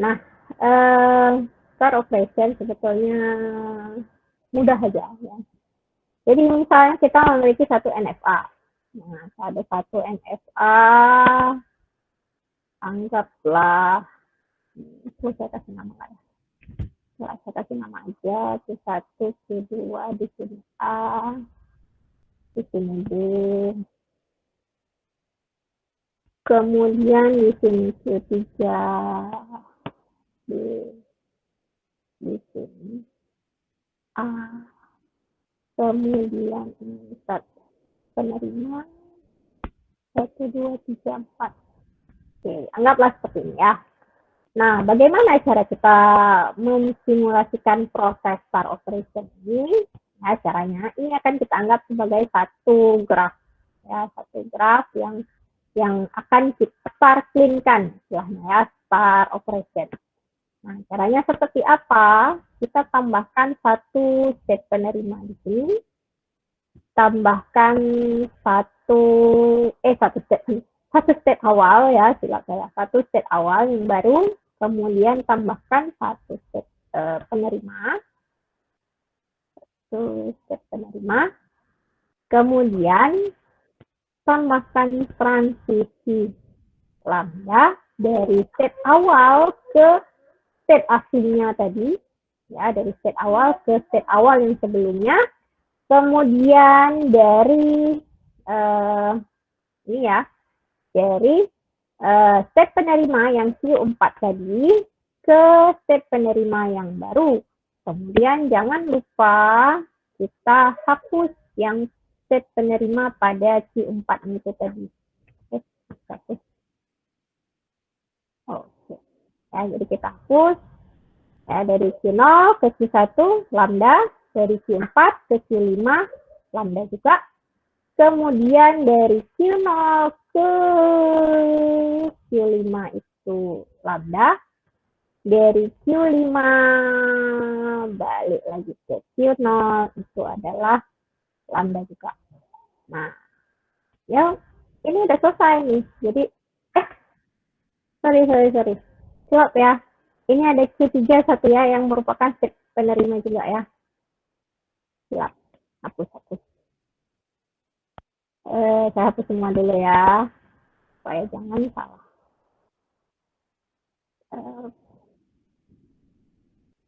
Nah, star operation sebetulnya mudah saja ya. Jadi misalnya kita memiliki satu NFA. Nah, ada satu NFA, anggaplah, saya kasih nama ya. Nah, saya kasih nama aja, Q1, Q2, di sini A, di sini B. Kemudian di sini Q3, di sini A. Kemudian ini penerima 1, 2, 3, 4. Oke, anggaplah seperti ini ya. Nah, bagaimana cara kita memsimulasikan proses star operation ini? Nah, caranya ini akan kita anggap sebagai satu graf, ya, satu graf yang akan kita star clean-kan, istilahnya ya, star operation. Nah, caranya seperti apa? Kita tambahkan satu set penerima di sini, tambahkan satu step awal ya, silakan ya, satu step awal yang baru, kemudian tambahkan satu step penerima, satu step penerima, Kemudian tambahkan transisi lambda dari set awal ke set aslinya tadi, ya, dari set awal ke set awal yang sebelumnya. Kemudian dari ini ya, dari set penerima yang Q4 tadi ke set penerima yang baru. Kemudian jangan lupa kita hapus yang set penerima pada Q4 itu tadi. Oke. Ya, jadi kita hapus ya, dari Q0 ke Q1 lambda, dari Q4 ke Q5 lambda juga. Kemudian dari Q0 ke Q5 itu lambda. Dari Q5 balik lagi ke Q0 itu adalah lambda juga. Nah, ya ini udah selesai nih. Jadi, sorry. Silap ya. Ini ada Q3 satu ya yang merupakan set penerima juga ya. Silap. Hapus. Saya hapus semua dulu ya. Supaya jangan salah.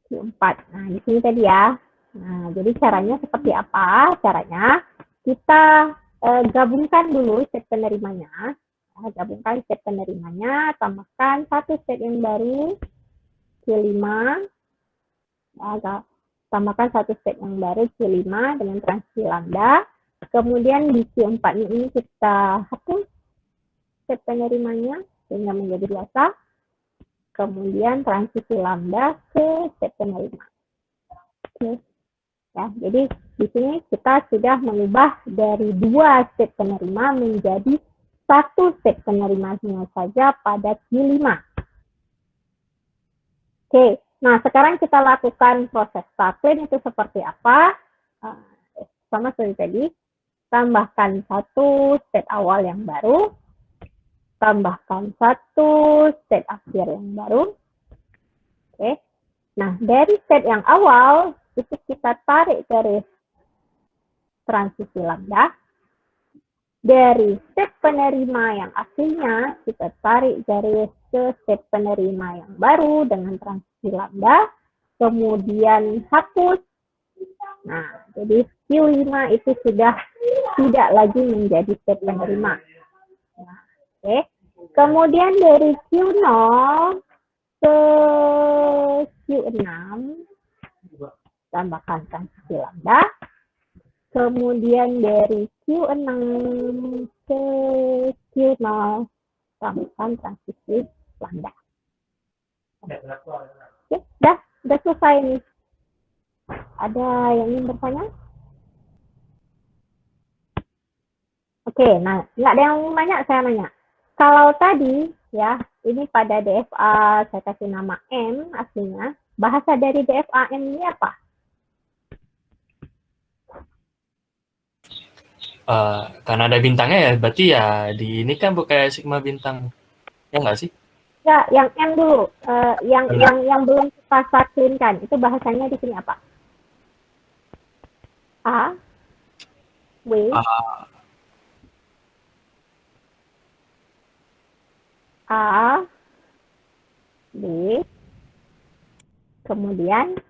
Q4. Nah, di sini tadi ya. Nah, jadi caranya seperti apa? Caranya kita gabungkan dulu set penerimanya. Gabungkan set penerimanya, tambahkan satu set yang baru, Q5. Tambahkan satu set yang baru, Q5 dengan transisi lambda. Kemudian di Q4 ini kita hapus set penerimanya sehingga menjadi biasa. Kemudian transisi lambda ke set penerima. Oke. Ya, jadi di sini kita sudah mengubah dari 2 set penerima menjadi 1 set penerimanya saja pada Q5. Oke, nah sekarang kita lakukan proses start clean itu seperti apa? Sama seperti tadi, tambahkan 1 set awal yang baru, tambahkan 1 set akhir yang baru. Oke. Nah, dari set yang awal itu kita tarik garis transisi lambda. Dari set penerima yang aslinya kita tarik garis ke set penerima yang baru dengan transisi lambda. Kemudian hapus. Nah, jadi Q5 itu sudah tidak lagi menjadi set penerima. Nah, oke. Kemudian dari Q0 ke Q6 tambahkan transisi lambda. Kemudian dari Q6 ke Q0 tambahkan transisi lambda. Oke, udah selesai nih. Ada yang ingin bertanya? Oke, nah nggak ada yang nanya, saya nanya. Kalau tadi ya, ini pada DFA saya kasih nama M aslinya. Bahasa dari DFA M ini apa? Karena ada bintangnya ya, berarti ya di ini kan bukan sigma bintang, ya nggak sih? Ya, yang M dulu, yang belum kita start-clean-kan, itu bahasanya di sini apa? A, W, A, B, kemudian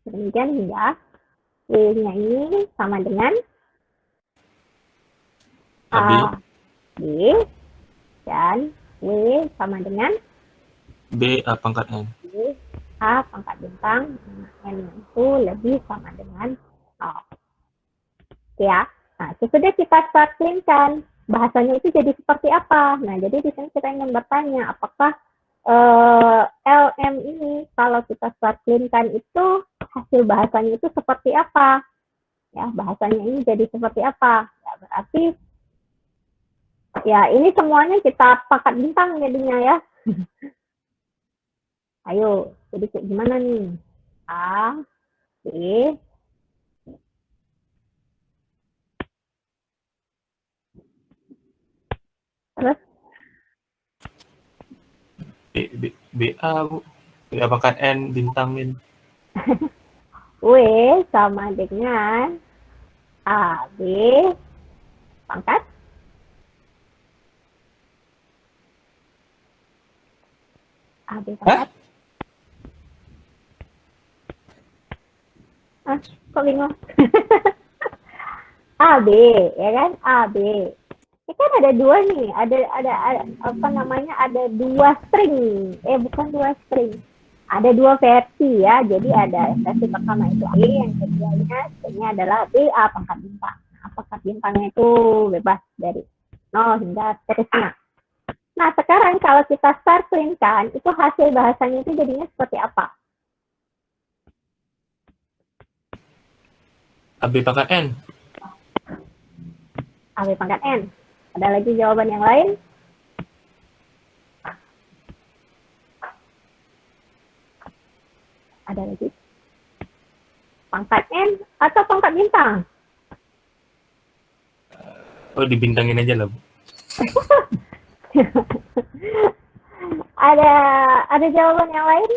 demikian hingga W-nya ini sama dengan A, B, dan W sama dengan B A pangkat N. B, A pangkat bintang, N itu lebih sama dengan 0. Ya, nah sesudah kita start clean-kan, bahasanya itu jadi seperti apa? Nah, jadi di sini kita ingin bertanya, apakah LM ini kalau kita start clean-kan itu hasil bahasanya itu seperti apa? Ya, bahasanya ini jadi seperti apa? Ya, berarti ya ini semuanya kita pangkat bintang jadinya ya. Ayo, jadi kayak gimana nih? A, B, terus B A Bu. B A pangkat N bintang min. W sama dengan A, B, Pangkat? AB pangkat? Ah, kok bingung? AB, ya kan? AB. Ini kan ada dua nih, ada apa namanya? Ada dua string. Bukan dua string. Ada dua versi ya. Jadi ada versi pertama itu A, yang keduanya stringnya adalah BA pangkat bintang. Nah, pangkat bintangnya itu bebas dari 0 hingga seterusnya. Nah, sekarang kalau kita start print-kan, itu hasil bahasanya itu jadinya seperti apa? AB pangkat N. AB pangkat N. Ada lagi jawaban yang lain? Ada lagi? Pangkat N atau pangkat bintang? Oh, dibintangin aja lah, Bu. ada jawaban yang lain?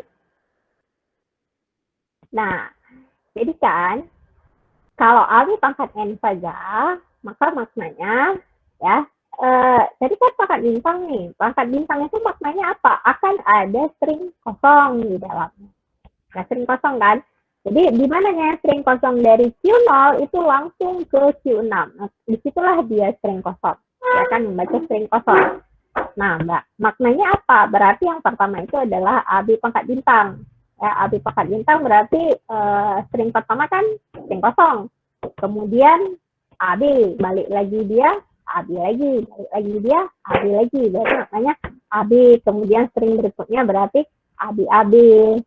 Nah, jadi kan kalau AB pangkat N saja, maka maknanya ya, jadi kan pangkat bintang nih. Pangkat bintang itu maknanya apa? Akan ada string kosong di dalamnya. Nah, string kosong kan? Jadi di mananya string kosong dari Q0 itu langsung ke Q6. Nah, disitulah dia string kosong. Ya kan, membaca string kosong. Nah, maknanya apa? Berarti yang pertama itu adalah AB pangkat bintang. Ya, AB pangkat bintang berarti string pertama kan string kosong. Kemudian AB, balik lagi dia, AB lagi, balik lagi dia, AB lagi. Berarti maknanya AB. Kemudian string berikutnya berarti AB, AB.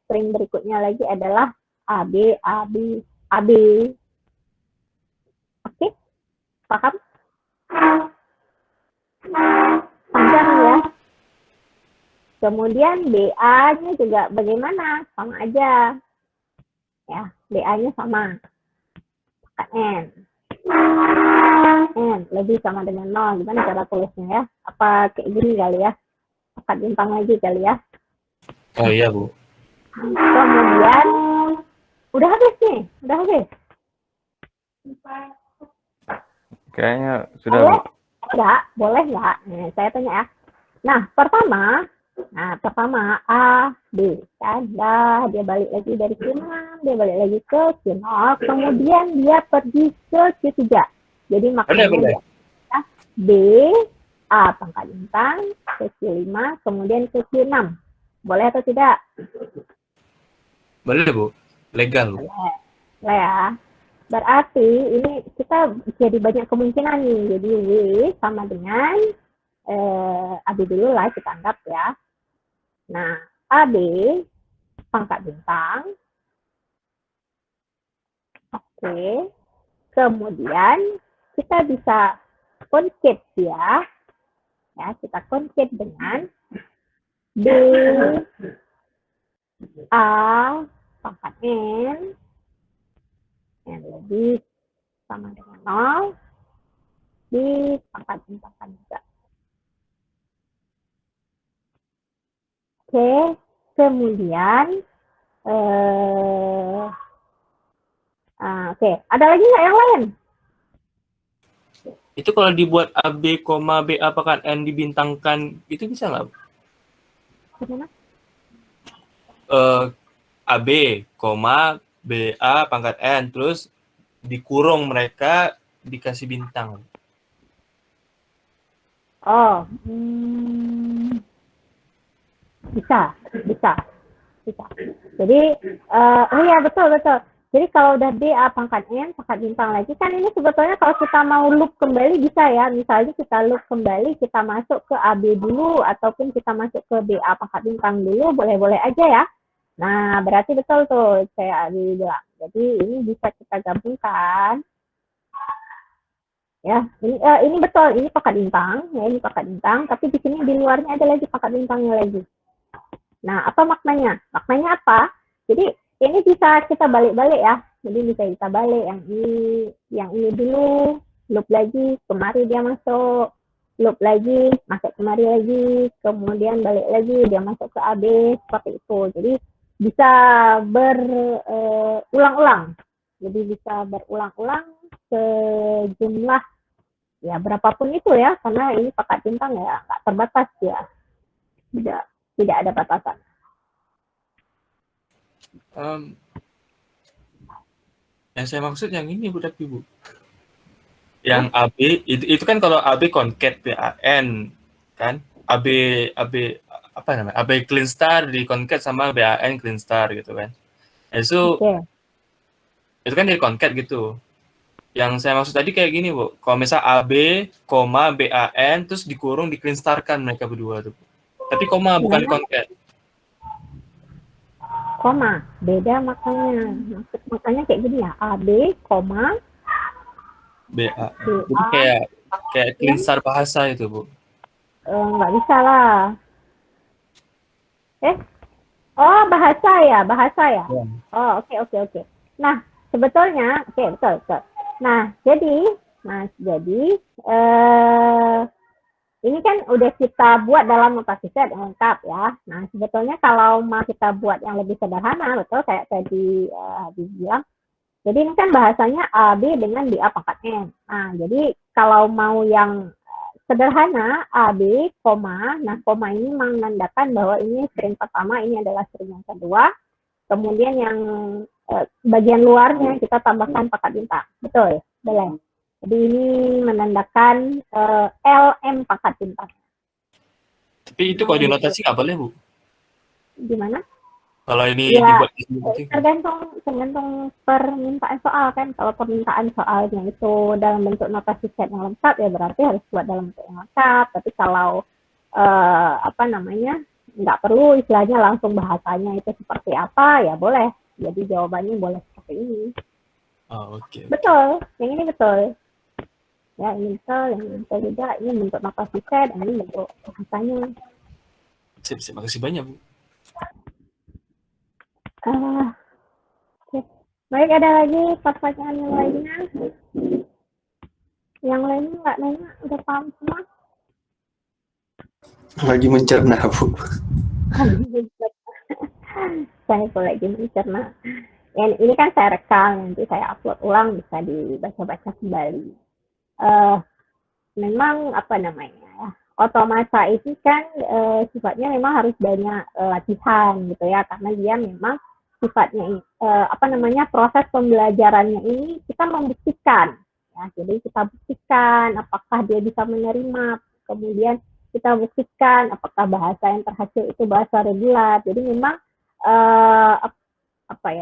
String berikutnya lagi adalah AB, AB, AB. Oke? Paham? Panjang ya. Kemudian BA-nya juga bagaimana? Sama aja. Ya, BA-nya sama. Pangkat N. N lebih sama dengan 0. Gimana cara tulisnya ya? Apa kayak gini kali ya? Pangkat bintang lagi kali ya? Oh iya, Bu. Kemudian udah habis nih, udah habis. Kayaknya sudah, Boleh? Bu. Enggak, boleh nggak? Nah, saya tanya ya. Nah, pertama A, B, kan? Dia balik lagi dari Q6, dia balik lagi ke Q0, kemudian dia pergi ke Q3. Jadi maknanya Boleh. dia B, A pangkat bintang, ke Q5, kemudian ke Q6. Boleh atau tidak? Boleh, Bu. Legal, Bu. Boleh ya. Berarti ini kita jadi banyak kemungkinan nih. Jadi W sama dengan AB dulu lah kita anggap ya. Nah, AB pangkat bintang. Oke. Kemudian kita bisa concate dia. Ya, kita concate dengan B A pangkat N. N lebih sama dengan 0. Di pangkat bintang juga. Oke, kemudian oke, ada lagi nggak yang lain? Itu kalau dibuat AB, BA pangkat N dibintangkan, itu bisa nggak, Bu? Gimana? AB, BA pangkat N, terus dikurung mereka dikasih bintang. Oh, bisa. Jadi, oh ya betul. Jadi kalau udah BA pangkat N, pangkat bintang lagi, kan ini sebetulnya kalau kita mau loop kembali bisa ya. Misalnya kita loop kembali, kita masuk ke AB dulu, ataupun kita masuk ke BA pangkat bintang dulu, boleh-boleh aja ya. Nah, berarti betul tuh, saya bilang. Jadi ini bisa kita gabungkan. Ya, ini betul, ini pangkat bintang, ya ini pangkat bintang, tapi di sini di luarnya ada lagi pangkat bintangnya lagi. Nah, apa maknanya? Maknanya apa? Jadi ini bisa kita balik-balik ya. Jadi bisa kita balik yang ini dulu, loop lagi, kemari dia masuk, loop lagi, masuk kemari lagi, kemudian balik lagi dia masuk ke AB seperti itu. Jadi bisa berulang-ulang. Jadi bisa berulang-ulang sejumlah ya berapapun itu ya, karena ini pangkat bintang ya nggak terbatas ya, tidak ada batasan. Yang saya maksud yang ini Bu, tapi Bu. Yang AB itu kan kalau AB concat BAN kan, AB apa namanya? AB clean star di concat sama BAN clean star gitu kan. Itu itu kan dari concat gitu. Yang saya maksud tadi kayak gini Bu, kalau misal AB, BAN terus dikurung di clean star kan mereka berdua tuh. Tapi koma bukan di concat. Koma beda makanya, makanya kayak gini ya, AB, koma BA. Jadi kayak clean star bahasa itu Bu. Nggak bisa lah. Oh bahasa ya. Oh oke. Nah sebetulnya betul. Nah jadi ini kan udah kita buat dalam notasi set yang lengkap ya. Nah sebetulnya kalau mau kita buat yang lebih sederhana, betul kayak tadi dibilang. Jadi ini kan bahasanya AB dengan BA pangkat N. Nah jadi kalau mau yang sederhana AB, koma. Nah, koma ini menandakan bahwa ini string pertama, ini adalah string yang kedua. Kemudian yang bagian luarnya kita tambahkan pangkat bintang. Betul, boleh. Jadi ini menandakan LM pangkat bintang. Tapi itu kalau di notasi nggak boleh Bu? Gimana? Kalau ini ya, dibuat tergantung permintaan soal kan. Kalau permintaan soalnya itu dalam bentuk notasi set yang lengkap ya berarti harus buat dalam bentuk yang lengkap. Tapi kalau nggak perlu istilahnya langsung bahasanya itu seperti apa ya boleh. Jadi jawabannya boleh seperti ini. Oh, oke. Betul, yang ini betul. Ya ini betul, yang ini betul juga. Ini bentuk notasi set, ini bentuk bahasanya. Sip, makasih banyak Bu. Baik, ada lagi pertanyaan yang lainnya? Yang lainnya nggak nanya, udah paham semua? Lagi mencerna Bu. Saya pun lagi mencerna. Ini kan saya rekam, nanti saya upload ulang, bisa dibaca-baca kembali. Memang otomasa itu kan sifatnya memang harus banyak latihan gitu ya, karena dia memang sifatnya proses pembelajarannya ini kita membuktikan ya, jadi kita buktikan apakah dia bisa menerima, kemudian kita buktikan apakah bahasa yang terhasil itu bahasa regular. Jadi memang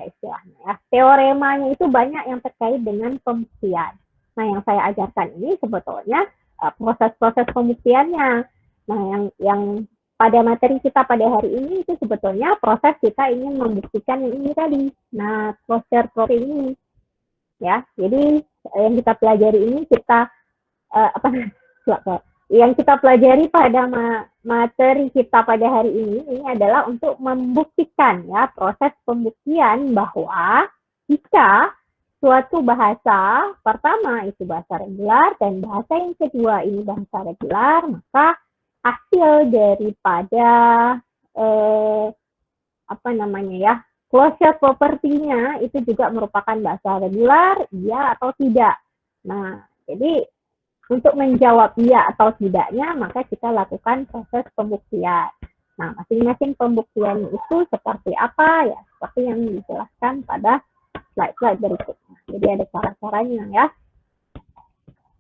istilahnya ya, teoremanya itu banyak yang terkait dengan pembuktian. Nah yang saya ajarkan ini sebetulnya proses-proses pembuktiannya. Nah yang pada materi kita pada hari ini itu sebetulnya proses kita ingin membuktikan yang ini tadi. Nah, closure property ini ya. Jadi yang kita pelajari ini yang kita pelajari pada materi kita pada hari ini adalah untuk membuktikan ya, proses pembuktian bahwa jika suatu bahasa pertama itu bahasa regular dan bahasa yang kedua ini bahasa regular, maka hasil daripada closure property-nya itu juga merupakan bahasa regular, iya atau tidak. Nah, jadi untuk menjawab iya atau tidaknya, maka kita lakukan proses pembuktian. Nah, masing-masing pembuktian itu seperti apa ya? Seperti yang dijelaskan pada slide-slide berikutnya. Jadi ada cara-caranya ya.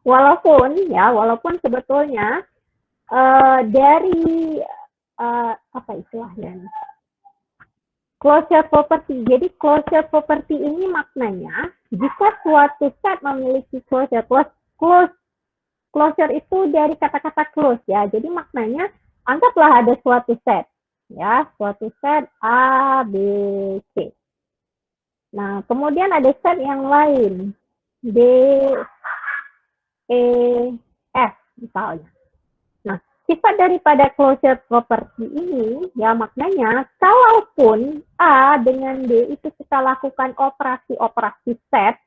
Walaupun sebetulnya dari closure property. Jadi closure property ini maknanya jika suatu set memiliki closure, closure itu dari kata-kata close ya. Jadi maknanya anggaplah ada suatu set ya, suatu set A, B, C. Nah, kemudian ada set yang lain D, E, F misalnya. Nah, sifat daripada closure property ini ya maknanya kalaupun A dengan B itu kita lakukan operasi-operasi set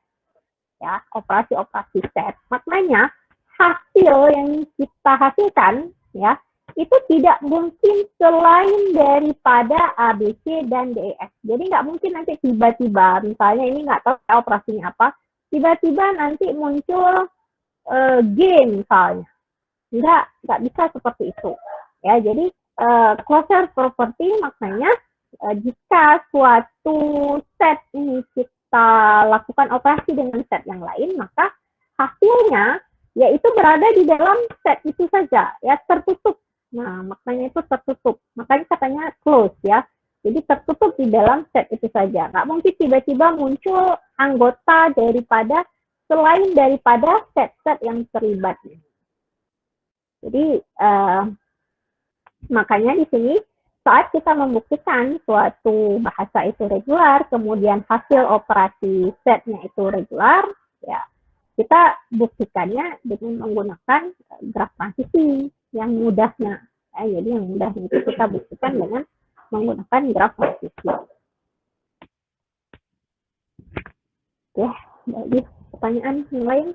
ya, operasi-operasi set, maknanya hasil yang kita hasilkan ya itu tidak mungkin selain daripada A, B, C, dan D, E, F. Jadi nggak mungkin nanti tiba-tiba, misalnya ini nggak tahu operasinya apa, tiba-tiba nanti muncul G misalnya. Nggak bisa seperti itu. Ya, jadi closure property maknanya jika suatu set ini kita lakukan operasi dengan set yang lain, maka hasilnya yaitu berada di dalam set itu saja, ya, tertutup. Nah, maknanya itu tertutup. Makanya katanya close, ya. Jadi tertutup di dalam set itu saja. Nggak mungkin tiba-tiba muncul anggota selain daripada set-set yang terlibat. Jadi makanya di sini saat kita membuktikan suatu bahasa itu regular, kemudian hasil operasi setnya itu regular, ya kita buktikannya dengan menggunakan graf transisi yang mudahnya. Jadi yang mudahnya itu kita buktikan dengan menggunakan graf transisi. Ya, jadi pertanyaan yang lain?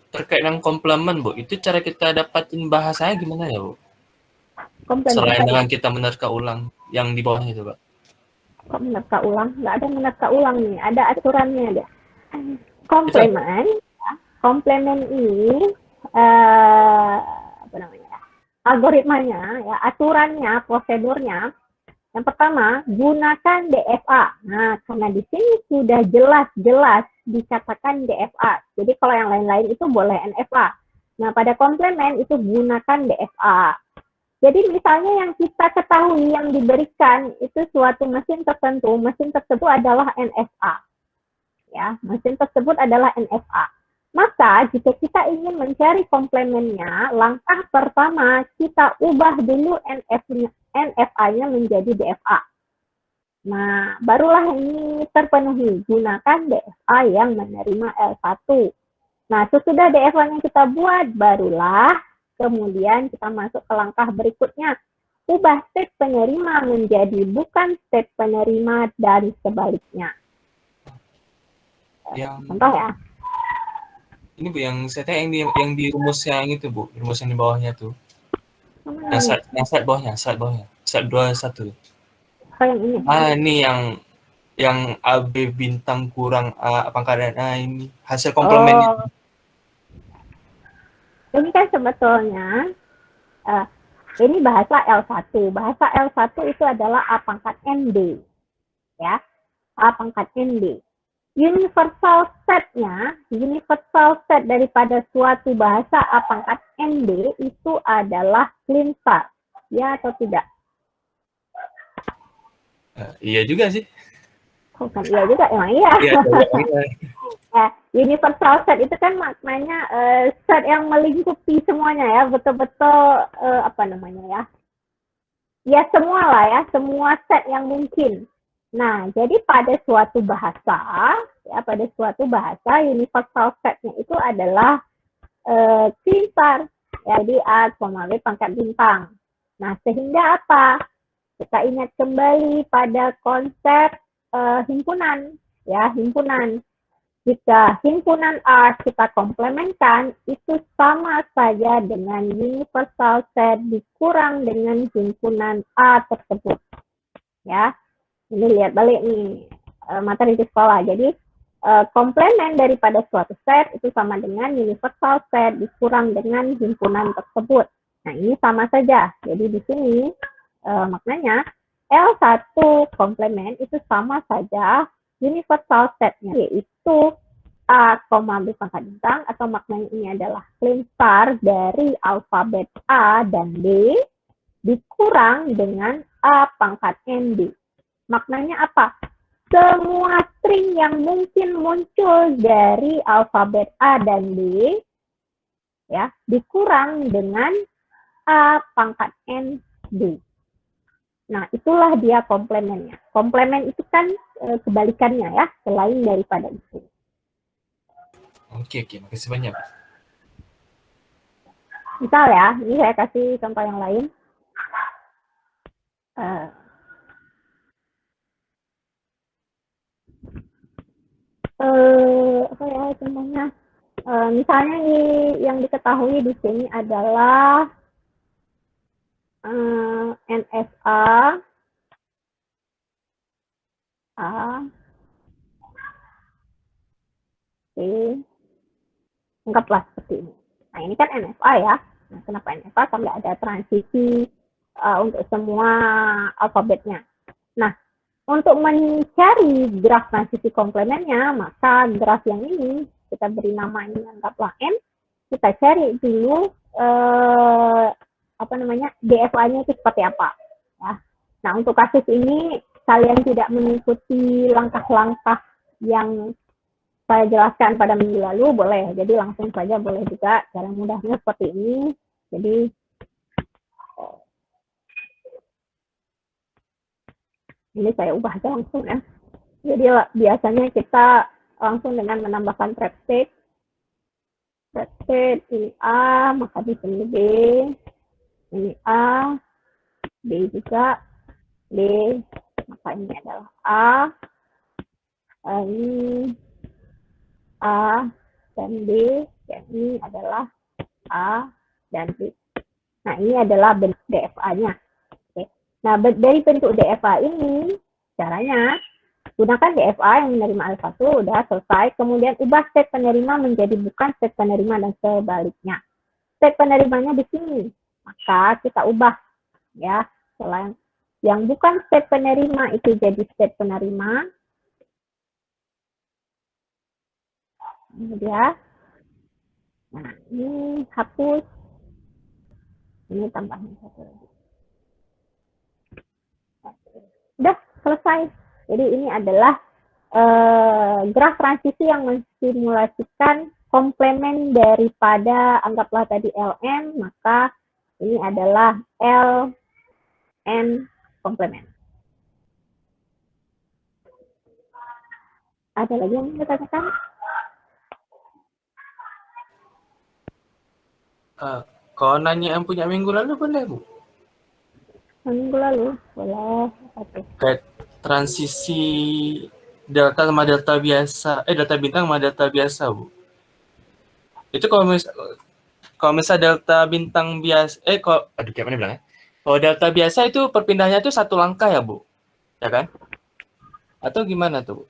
Terkait dengan komplement, Bu, itu cara kita dapatin bahasanya gimana ya, Bu? Komplement Selain tadi. dengan kita menerka ulang yang di bawahnya itu, Pak. Kok menerka ulang? Nggak ada menerka ulang nih, ada aturannya ada. Komplement ini apa namanya? Algoritmanya, ya, aturannya, prosedurnya. Yang pertama, gunakan DFA. Nah, karena di sini sudah jelas-jelas dikatakan DFA. Jadi kalau yang lain-lain itu boleh NFA. Nah, pada komplement itu gunakan DFA. Jadi misalnya yang kita ketahui yang diberikan itu suatu mesin tertentu, mesin tersebut adalah NFA. Ya, mesin tersebut adalah NFA. Maka jika kita ingin mencari komplemennya, langkah pertama kita ubah dulu NFA-nya menjadi DFA. Nah, barulah ini terpenuhi. Gunakan DFA yang menerima L1. Nah, sesudah DFA-nya kita buat, barulah kemudian kita masuk ke langkah berikutnya. Ubah state penerima menjadi bukan state penerima dan sebaliknya. Contoh ya. Ini, Bu, yang saya tanya yang di rumus yang itu, Bu. Rumus yang di bawahnya tuh. Yang slide bawahnya. Slide 21. Oh, yang ini. Ini yang AB bintang kurang A pangkat A ini. Hasil komplemennya. Ini kan sebetulnya ini bahasa L1. Bahasa L1 itu adalah A pangkat ND. Ya, A pangkat ND. Universal set daripada suatu bahasa A pangkat ND itu adalah clean start. Ya atau tidak? Iya juga sih. Bukan iya juga, emang iya. Universal set itu kan maknanya set yang melingkupi semuanya ya, betul-betul apa namanya ya? Ya semua lah ya, semua set yang mungkin. Nah, jadi pada suatu bahasa universal setnya itu adalah clean start. Ya, jadi A, B pangkat bintang. Nah, sehingga apa? Kita ingat kembali pada konsep himpunan, ya, himpunan. Jika himpunan R kita komplementkan, itu sama saja dengan universal set dikurang dengan himpunan A tersebut. Ya, ini lihat balik nih materi di sekolah. Jadi komplement daripada suatu set itu sama dengan universal set dikurang dengan himpunan tersebut. Nah, ini sama saja. Jadi di sini maknanya L1 komplement itu sama saja universal setnya, yaitu A, B pangkat bintang, atau maknanya ini adalah clean start dari alfabet A dan B dikurang dengan A pangkat ND. Maknanya apa? Semua string yang mungkin muncul dari alfabet A dan B ya dikurang dengan A pangkat ND. Nah, itulah dia komplemennya. Komplemen itu kan kebalikannya ya, selain daripada itu. Oke, makasih banyak. Misal ya, ini saya kasih contoh yang lain. Apa ya contohnya? Misalnya yang diketahui di sini adalah NSA A C Anggaplah seperti ini. Nah, ini kan NFA ya. Nah, kenapa NFA? Sampai ada transisi untuk semua alfabetnya. Nah, untuk mencari graf transisi komplemennya, maka graf yang ini kita beri nama ini anggaplah N. Kita cari dulu DFA-nya itu seperti apa. Ya. Nah, untuk kasus ini kalian tidak mengikuti langkah-langkah yang saya jelaskan pada minggu lalu, boleh. Jadi langsung saja boleh juga. Cara mudahnya seperti ini. Jadi ini saya ubah aja langsung ya. Jadi biasanya kita langsung dengan menambahkan trap state. Trap state ini A, maka di sini B. Ini A, B juga, B, maka ini adalah A, ini A, dan B, dan ini adalah A, dan B. Nah, ini adalah bentuk DFA-nya. Oke. Nah, dari bentuk DFA ini, caranya, gunakan DFA yang menerima L1, udah selesai, kemudian ubah state penerima menjadi bukan state penerima dan sebaliknya. State penerimanya di sini, maka kita ubah, ya. Selain yang bukan state penerima itu jadi state penerima. Ini dia. Nah, ini hapus. Ini tambahnya satu lagi. Udah selesai. Jadi ini adalah graf transisi yang mensimulasikan komplemen daripada anggaplah tadi Ln, maka ini adalah Ln komplemen. Ada lagi yang ditanyakan? Kalau nanya yang punya minggu lalu boleh, Bu? Minggu lalu, boleh. Oke. Kayak transisi delta sama delta biasa, delta bintang sama delta biasa, Bu. Itu kalau misal delta bintang biasa, kayak mana bilangnya? Kalau delta biasa itu perpindahannya itu satu langkah ya, Bu? Ya kan? Atau gimana tuh, Bu?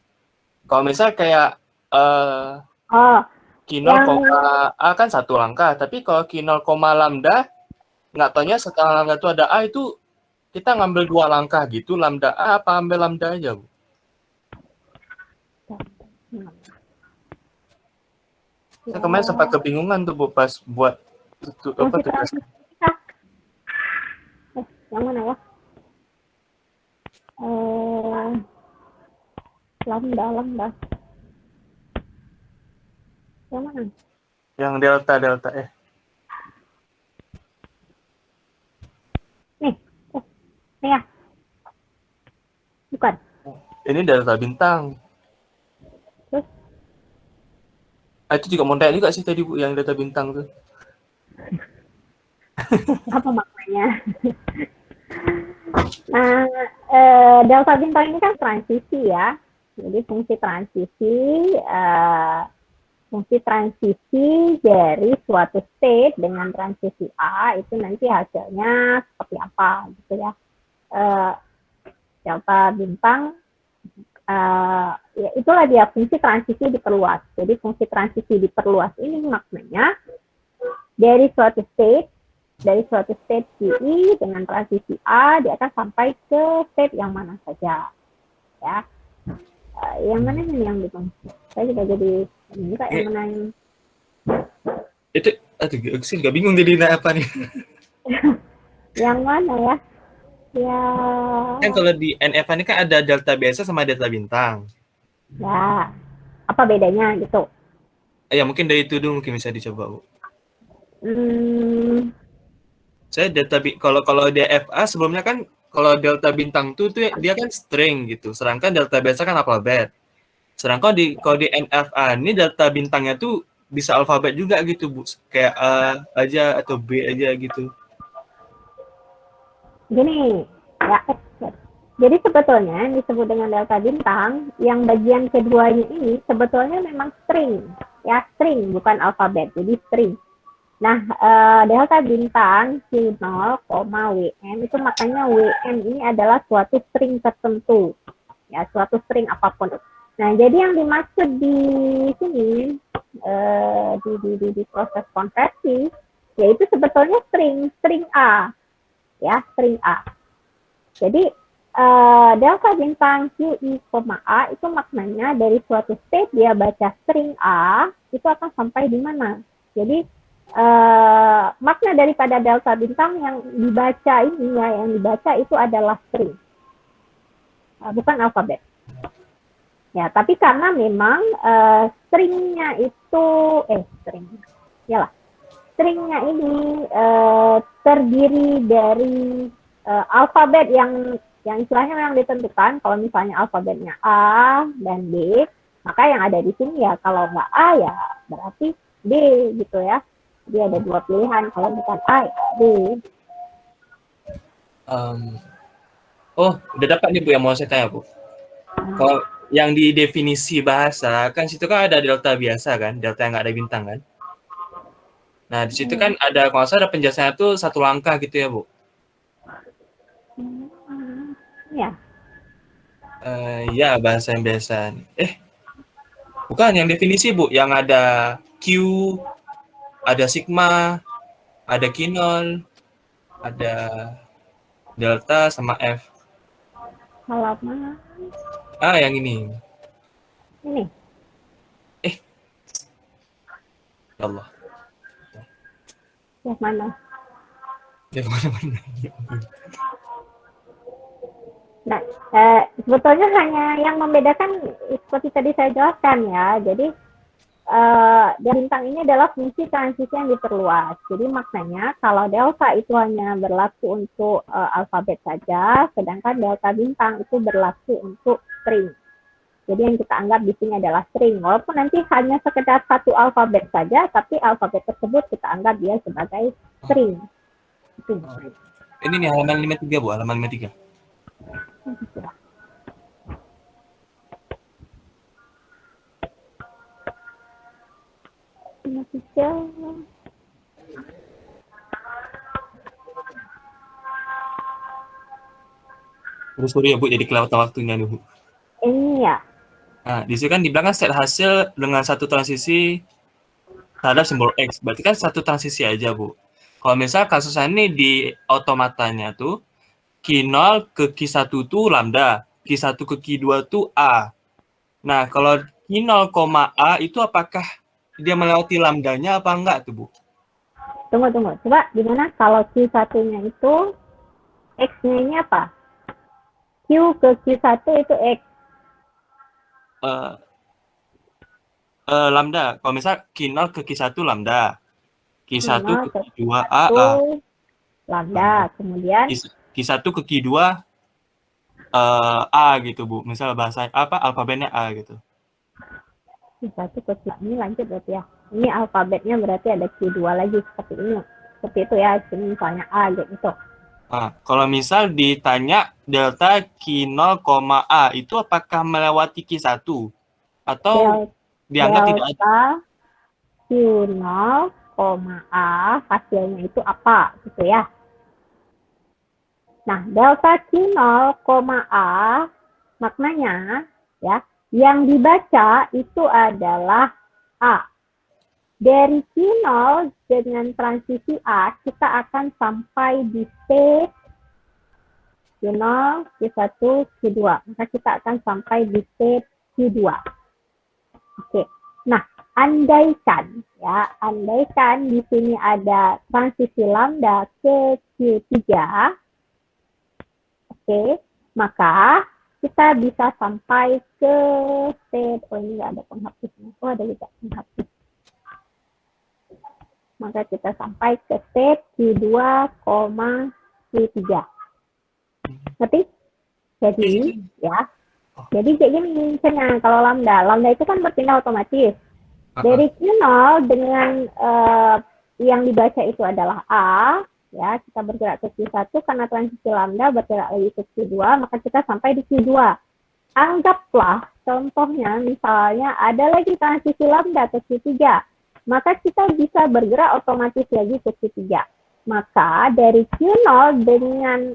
Kalau misal kayak Q0, A kan satu langkah, tapi kalau Q0, lambda, nggak taunya setelah lambda itu ada A, itu kita ngambil dua langkah gitu, lambda A apa ambil lambda aja, Bu? Saya kemarin sempat kebingungan tuh, Bu, pas buat tugas. Yang mana ya? Lambda. Yang mana? Yang delta. Nih ya. Bukan. Ini delta bintang. Terus? Itu juga mau tanya juga sih tadi, Bu, yang delta bintang tuh. Apa maknanya? Nah, delta bintang ini kan transisi ya. Jadi fungsi transisi dari suatu state dengan transisi A itu nanti hasilnya seperti apa gitu ya. Delta bintang ya itulah dia fungsi transisi diperluas. Jadi fungsi transisi diperluas ini maknanya dari suatu state QI dengan transisi A dia akan sampai ke state yang mana saja ya. Yang mana nih yang bingung? Saya juga jadi ini Kak, yang mana yang itu sih nggak bingung jadi apa nih. yang mana ya? Ya. Kan kalau di NF ini kan ada delta biasa sama delta bintang. Ya. Apa bedanya gitu? Ya mungkin dari itu dulu mungkin bisa dicoba, Bu. Saya kalau DFA sebelumnya kan kalau delta bintang tuh dia kan string gitu. Sedangkan delta biasa kan alfabet. Sedangkan kalau di NFA ini delta bintangnya tuh bisa alfabet juga gitu, Bu. Kayak A aja atau B aja gitu. Gini, ya. Jadi sebetulnya yang disebut dengan delta bintang, yang bagian keduanya ini sebetulnya memang string. Ya, string, bukan alfabet. Jadi string. Nah, delta bintang Q0, WM, itu makanya WM ini adalah suatu string tertentu. Ya, suatu string apapun. Nah, jadi yang dimaksud di sini, di proses konversi, yaitu sebetulnya string A, ya, string A. Jadi delta bintang QI, A itu maknanya dari suatu state dia baca string A itu akan sampai di mana. Jadi makna daripada delta bintang yang dibaca ini ya, yang dibaca itu adalah string, bukan alfabet. Ya, tapi karena memang stringnya itu stringnya ini terdiri dari alfabet yang istilahnya yang ditentukan. Kalau misalnya alfabetnya A dan B, maka yang ada di sini ya kalau nggak A ya berarti B gitu ya. Jadi ada dua pilihan, kalau bukan A ya B. Udah dapat nih Bu yang mau saya tanya Bu. Kalau yang di definisi bahasa kan situ kan ada delta biasa kan, delta yang nggak ada bintang kan. Nah di situ kan ada kalau saya ada penjelasannya tuh satu langkah gitu ya Bu. Ya. Ya bahasa yang biasa. Bukan yang definisi Bu, yang ada Q, ada sigma, ada kinol, ada delta sama F. Halaman. Yang ini. Ini. Ya Allah. Yang mana? Yang mana-mana. Nah, sebetulnya hanya yang membedakan seperti tadi saya jelaskan ya. Jadi bintang ini adalah fungsi transisi yang diperluas. Jadi maknanya kalau delta itu hanya berlaku untuk alfabet saja, sedangkan delta bintang itu berlaku untuk string. Jadi yang kita anggap di sini adalah string. Walaupun nanti hanya sekedar satu alfabet saja, tapi alfabet tersebut kita anggap dia sebagai string. Itu. Ini nih halaman 53 Bu, halaman 53. Sorry ya Bu, jadi kelewatan waktunya nih Bu. Ini ya. Nah, di sini kan di belakang set hasil dengan satu transisi terhadap simbol X. Berarti kan satu transisi aja Bu. Kalau misal kasus ini di automatanya tuh Q0 ke Q1 tuh lambda, Q1 ke Q2 tuh A. Nah, kalau Q0, A itu apakah dia melewati lambdanya apa enggak tuh, Bu? Tunggu. Coba gimana kalau Q1-nya itu X-nya ini apa? Q ke Q1 itu X. Lambda. Kalau misal Q0 ke Q1 lambda. Q1 ke Q2 A. Lambda. Kemudian Q1 ke Q2 A gitu, Bu. Misal bahasa alfabetnya A gitu. Q1 ke Q ini lanjut berarti ya. Ini alfabetnya berarti ada Q2 lagi seperti ini. Seperti itu ya. Ini misalnya A gitu. Kalau misal ditanya delta Q0, A itu apakah melewati Q1 atau dianggap tidak ada? Delta Q0, A hasilnya itu apa gitu ya. Nah, delta Q0, A maknanya ya yang dibaca itu adalah A. Dari Q0 dengan transisi A, kita akan sampai di state Q0, Q1, Q2. Maka kita akan sampai di state Q2. Oke. Nah, andaikan di sini ada transisi lambda ke Q3, maka kita bisa sampai ke state, ini nggak ada penghapusnya, ada juga penghapus. Maka kita sampai ke state Q2, Q3. Ngerti? Jadi, jadi kayak gini misalnya kalau lambda itu kan berpindah otomatis. Dari Q0 dengan yang dibaca itu adalah A, ya kita bergerak ke Q1 karena transisi lambda bergerak lagi ke Q2, maka kita sampai di Q2. Anggaplah contohnya misalnya ada lagi transisi lambda ke Q3, maka kita bisa bergerak otomatis lagi ke Q3. Maka dari Q0 dengan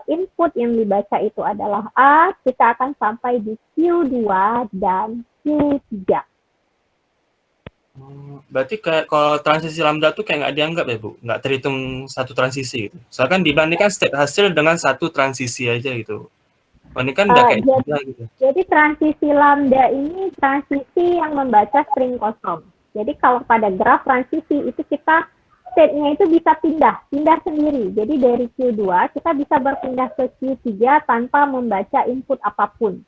input yang dibaca itu adalah A, kita akan sampai di Q2 dan Q3. Berarti kayak kalau transisi lambda tuh kayak nggak dianggap ya, Bu? Nggak terhitung satu transisi gitu. Soalnya kan dibandingkan state hasil dengan satu transisi aja gitu. Oh, ini kan udah kayak lambda gitu. Jadi transisi lambda ini transisi yang membaca string kosong. Jadi kalau pada graf transisi itu kita state-nya itu bisa pindah sendiri. Jadi dari Q2 kita bisa berpindah ke Q3 tanpa membaca input apapun.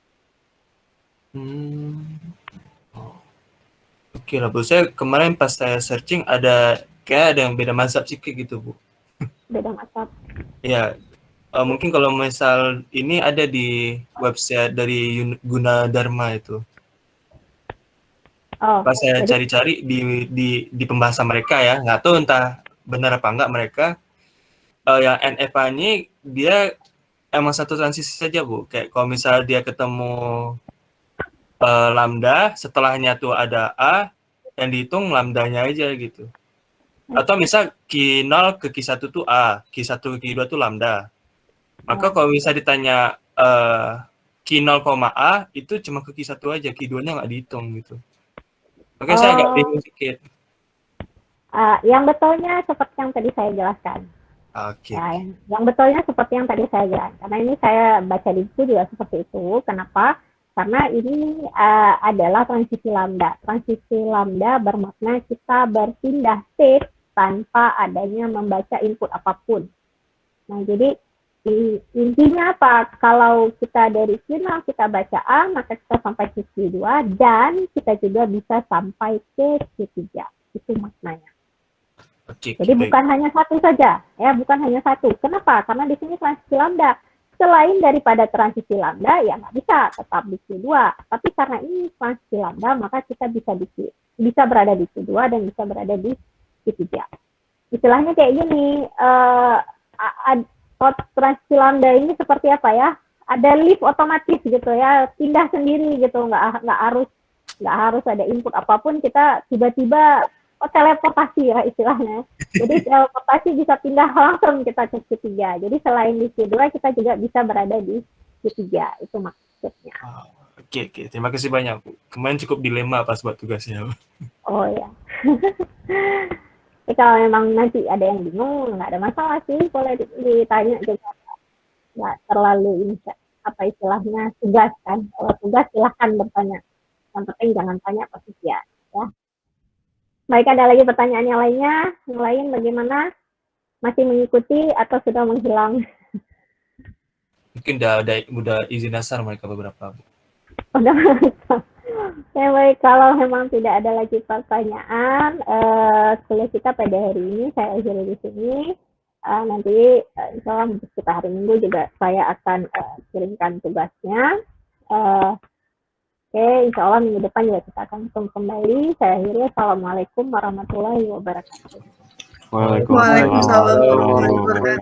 Oke lah, Bu. Saya kemarin pas saya searching kayak ada yang beda mazhab sih kayak gitu, Bu. Beda mazhab. Ya, mungkin kalau misal ini ada di website dari Gunadarma itu. Pas saya cari-cari di pembahasan mereka ya, nggak tahu entah benar apa enggak mereka. Yang NFA-nya dia emang satu transisi saja, Bu. Kayak kalau misal dia ketemu lambda, setelahnya tuh ada A, yang dihitung lambdanya aja gitu. Atau misal Q0 ke Q1 tuh A, Q1 ke Q2 tuh lambda. Maka kalau misal ditanya Q0, A, itu cuma ke Q1 aja, Q2-nya nggak dihitung gitu. Makanya saya agak bingung sedikit. Yang betulnya seperti yang tadi saya jelaskan. Oke. Ya, yang betulnya seperti yang tadi saya jelaskan. Karena ini saya baca di buku juga seperti itu. Kenapa? Karena ini adalah transisi lambda. Transisi lambda bermakna kita berpindah state tanpa adanya membaca input apapun. Nah, jadi intinya apa? Kalau kita dari Q0 kita baca A, maka kita sampai ke Q2 dan kita juga bisa sampai ke Q3. Itu maknanya. Jadi bukan hanya satu saja, ya bukan hanya satu. Kenapa? Karena di sini transisi lambda. Selain daripada transisi lambda, ya nggak bisa tetap di Q2. Tapi karena ini transisi lambda, maka kita bisa berada di Q2 dan bisa berada di Q3. Istilahnya kayak gini, transisi lambda ini seperti apa ya? Ada lift otomatis gitu ya, pindah sendiri gitu, nggak harus ada input apapun, kita tiba-tiba teleportasi ya istilahnya. Jadi teleportasi bisa pindah langsung kita ke Q3. Jadi selain di Q2 kita juga bisa berada di Q3. Itu maksudnya. Oke. Terima kasih banyak, Bu. Kemarin cukup dilema pas buat tugasnya. Oh ya. Jadi kalau memang nanti ada yang bingung, nggak ada masalah sih. Boleh ditanya juga. Nggak terlalu ini, apa istilahnya, tugas kan. Kalau tugas silahkan bertanya. Yang penting jangan tanya pasti ya. Baik, ada lagi pertanyaan yang lainnya? Yang lain bagaimana? Masih mengikuti atau sudah menghilang? Mungkin udah izin dasar mereka beberapa. Udah. Ya baik, kalau memang tidak ada lagi pertanyaan, kuliah kita pada hari ini saya akhiri di sini. Nanti insya Allah kita hari Minggu juga saya akan kirimkan tugasnya. Oke, insya Allah minggu depan juga kita akan kembali. Saya akhiri. Assalamualaikum warahmatullahi wabarakatuh. Waalaikumsalam warahmatullahi wabarakatuh.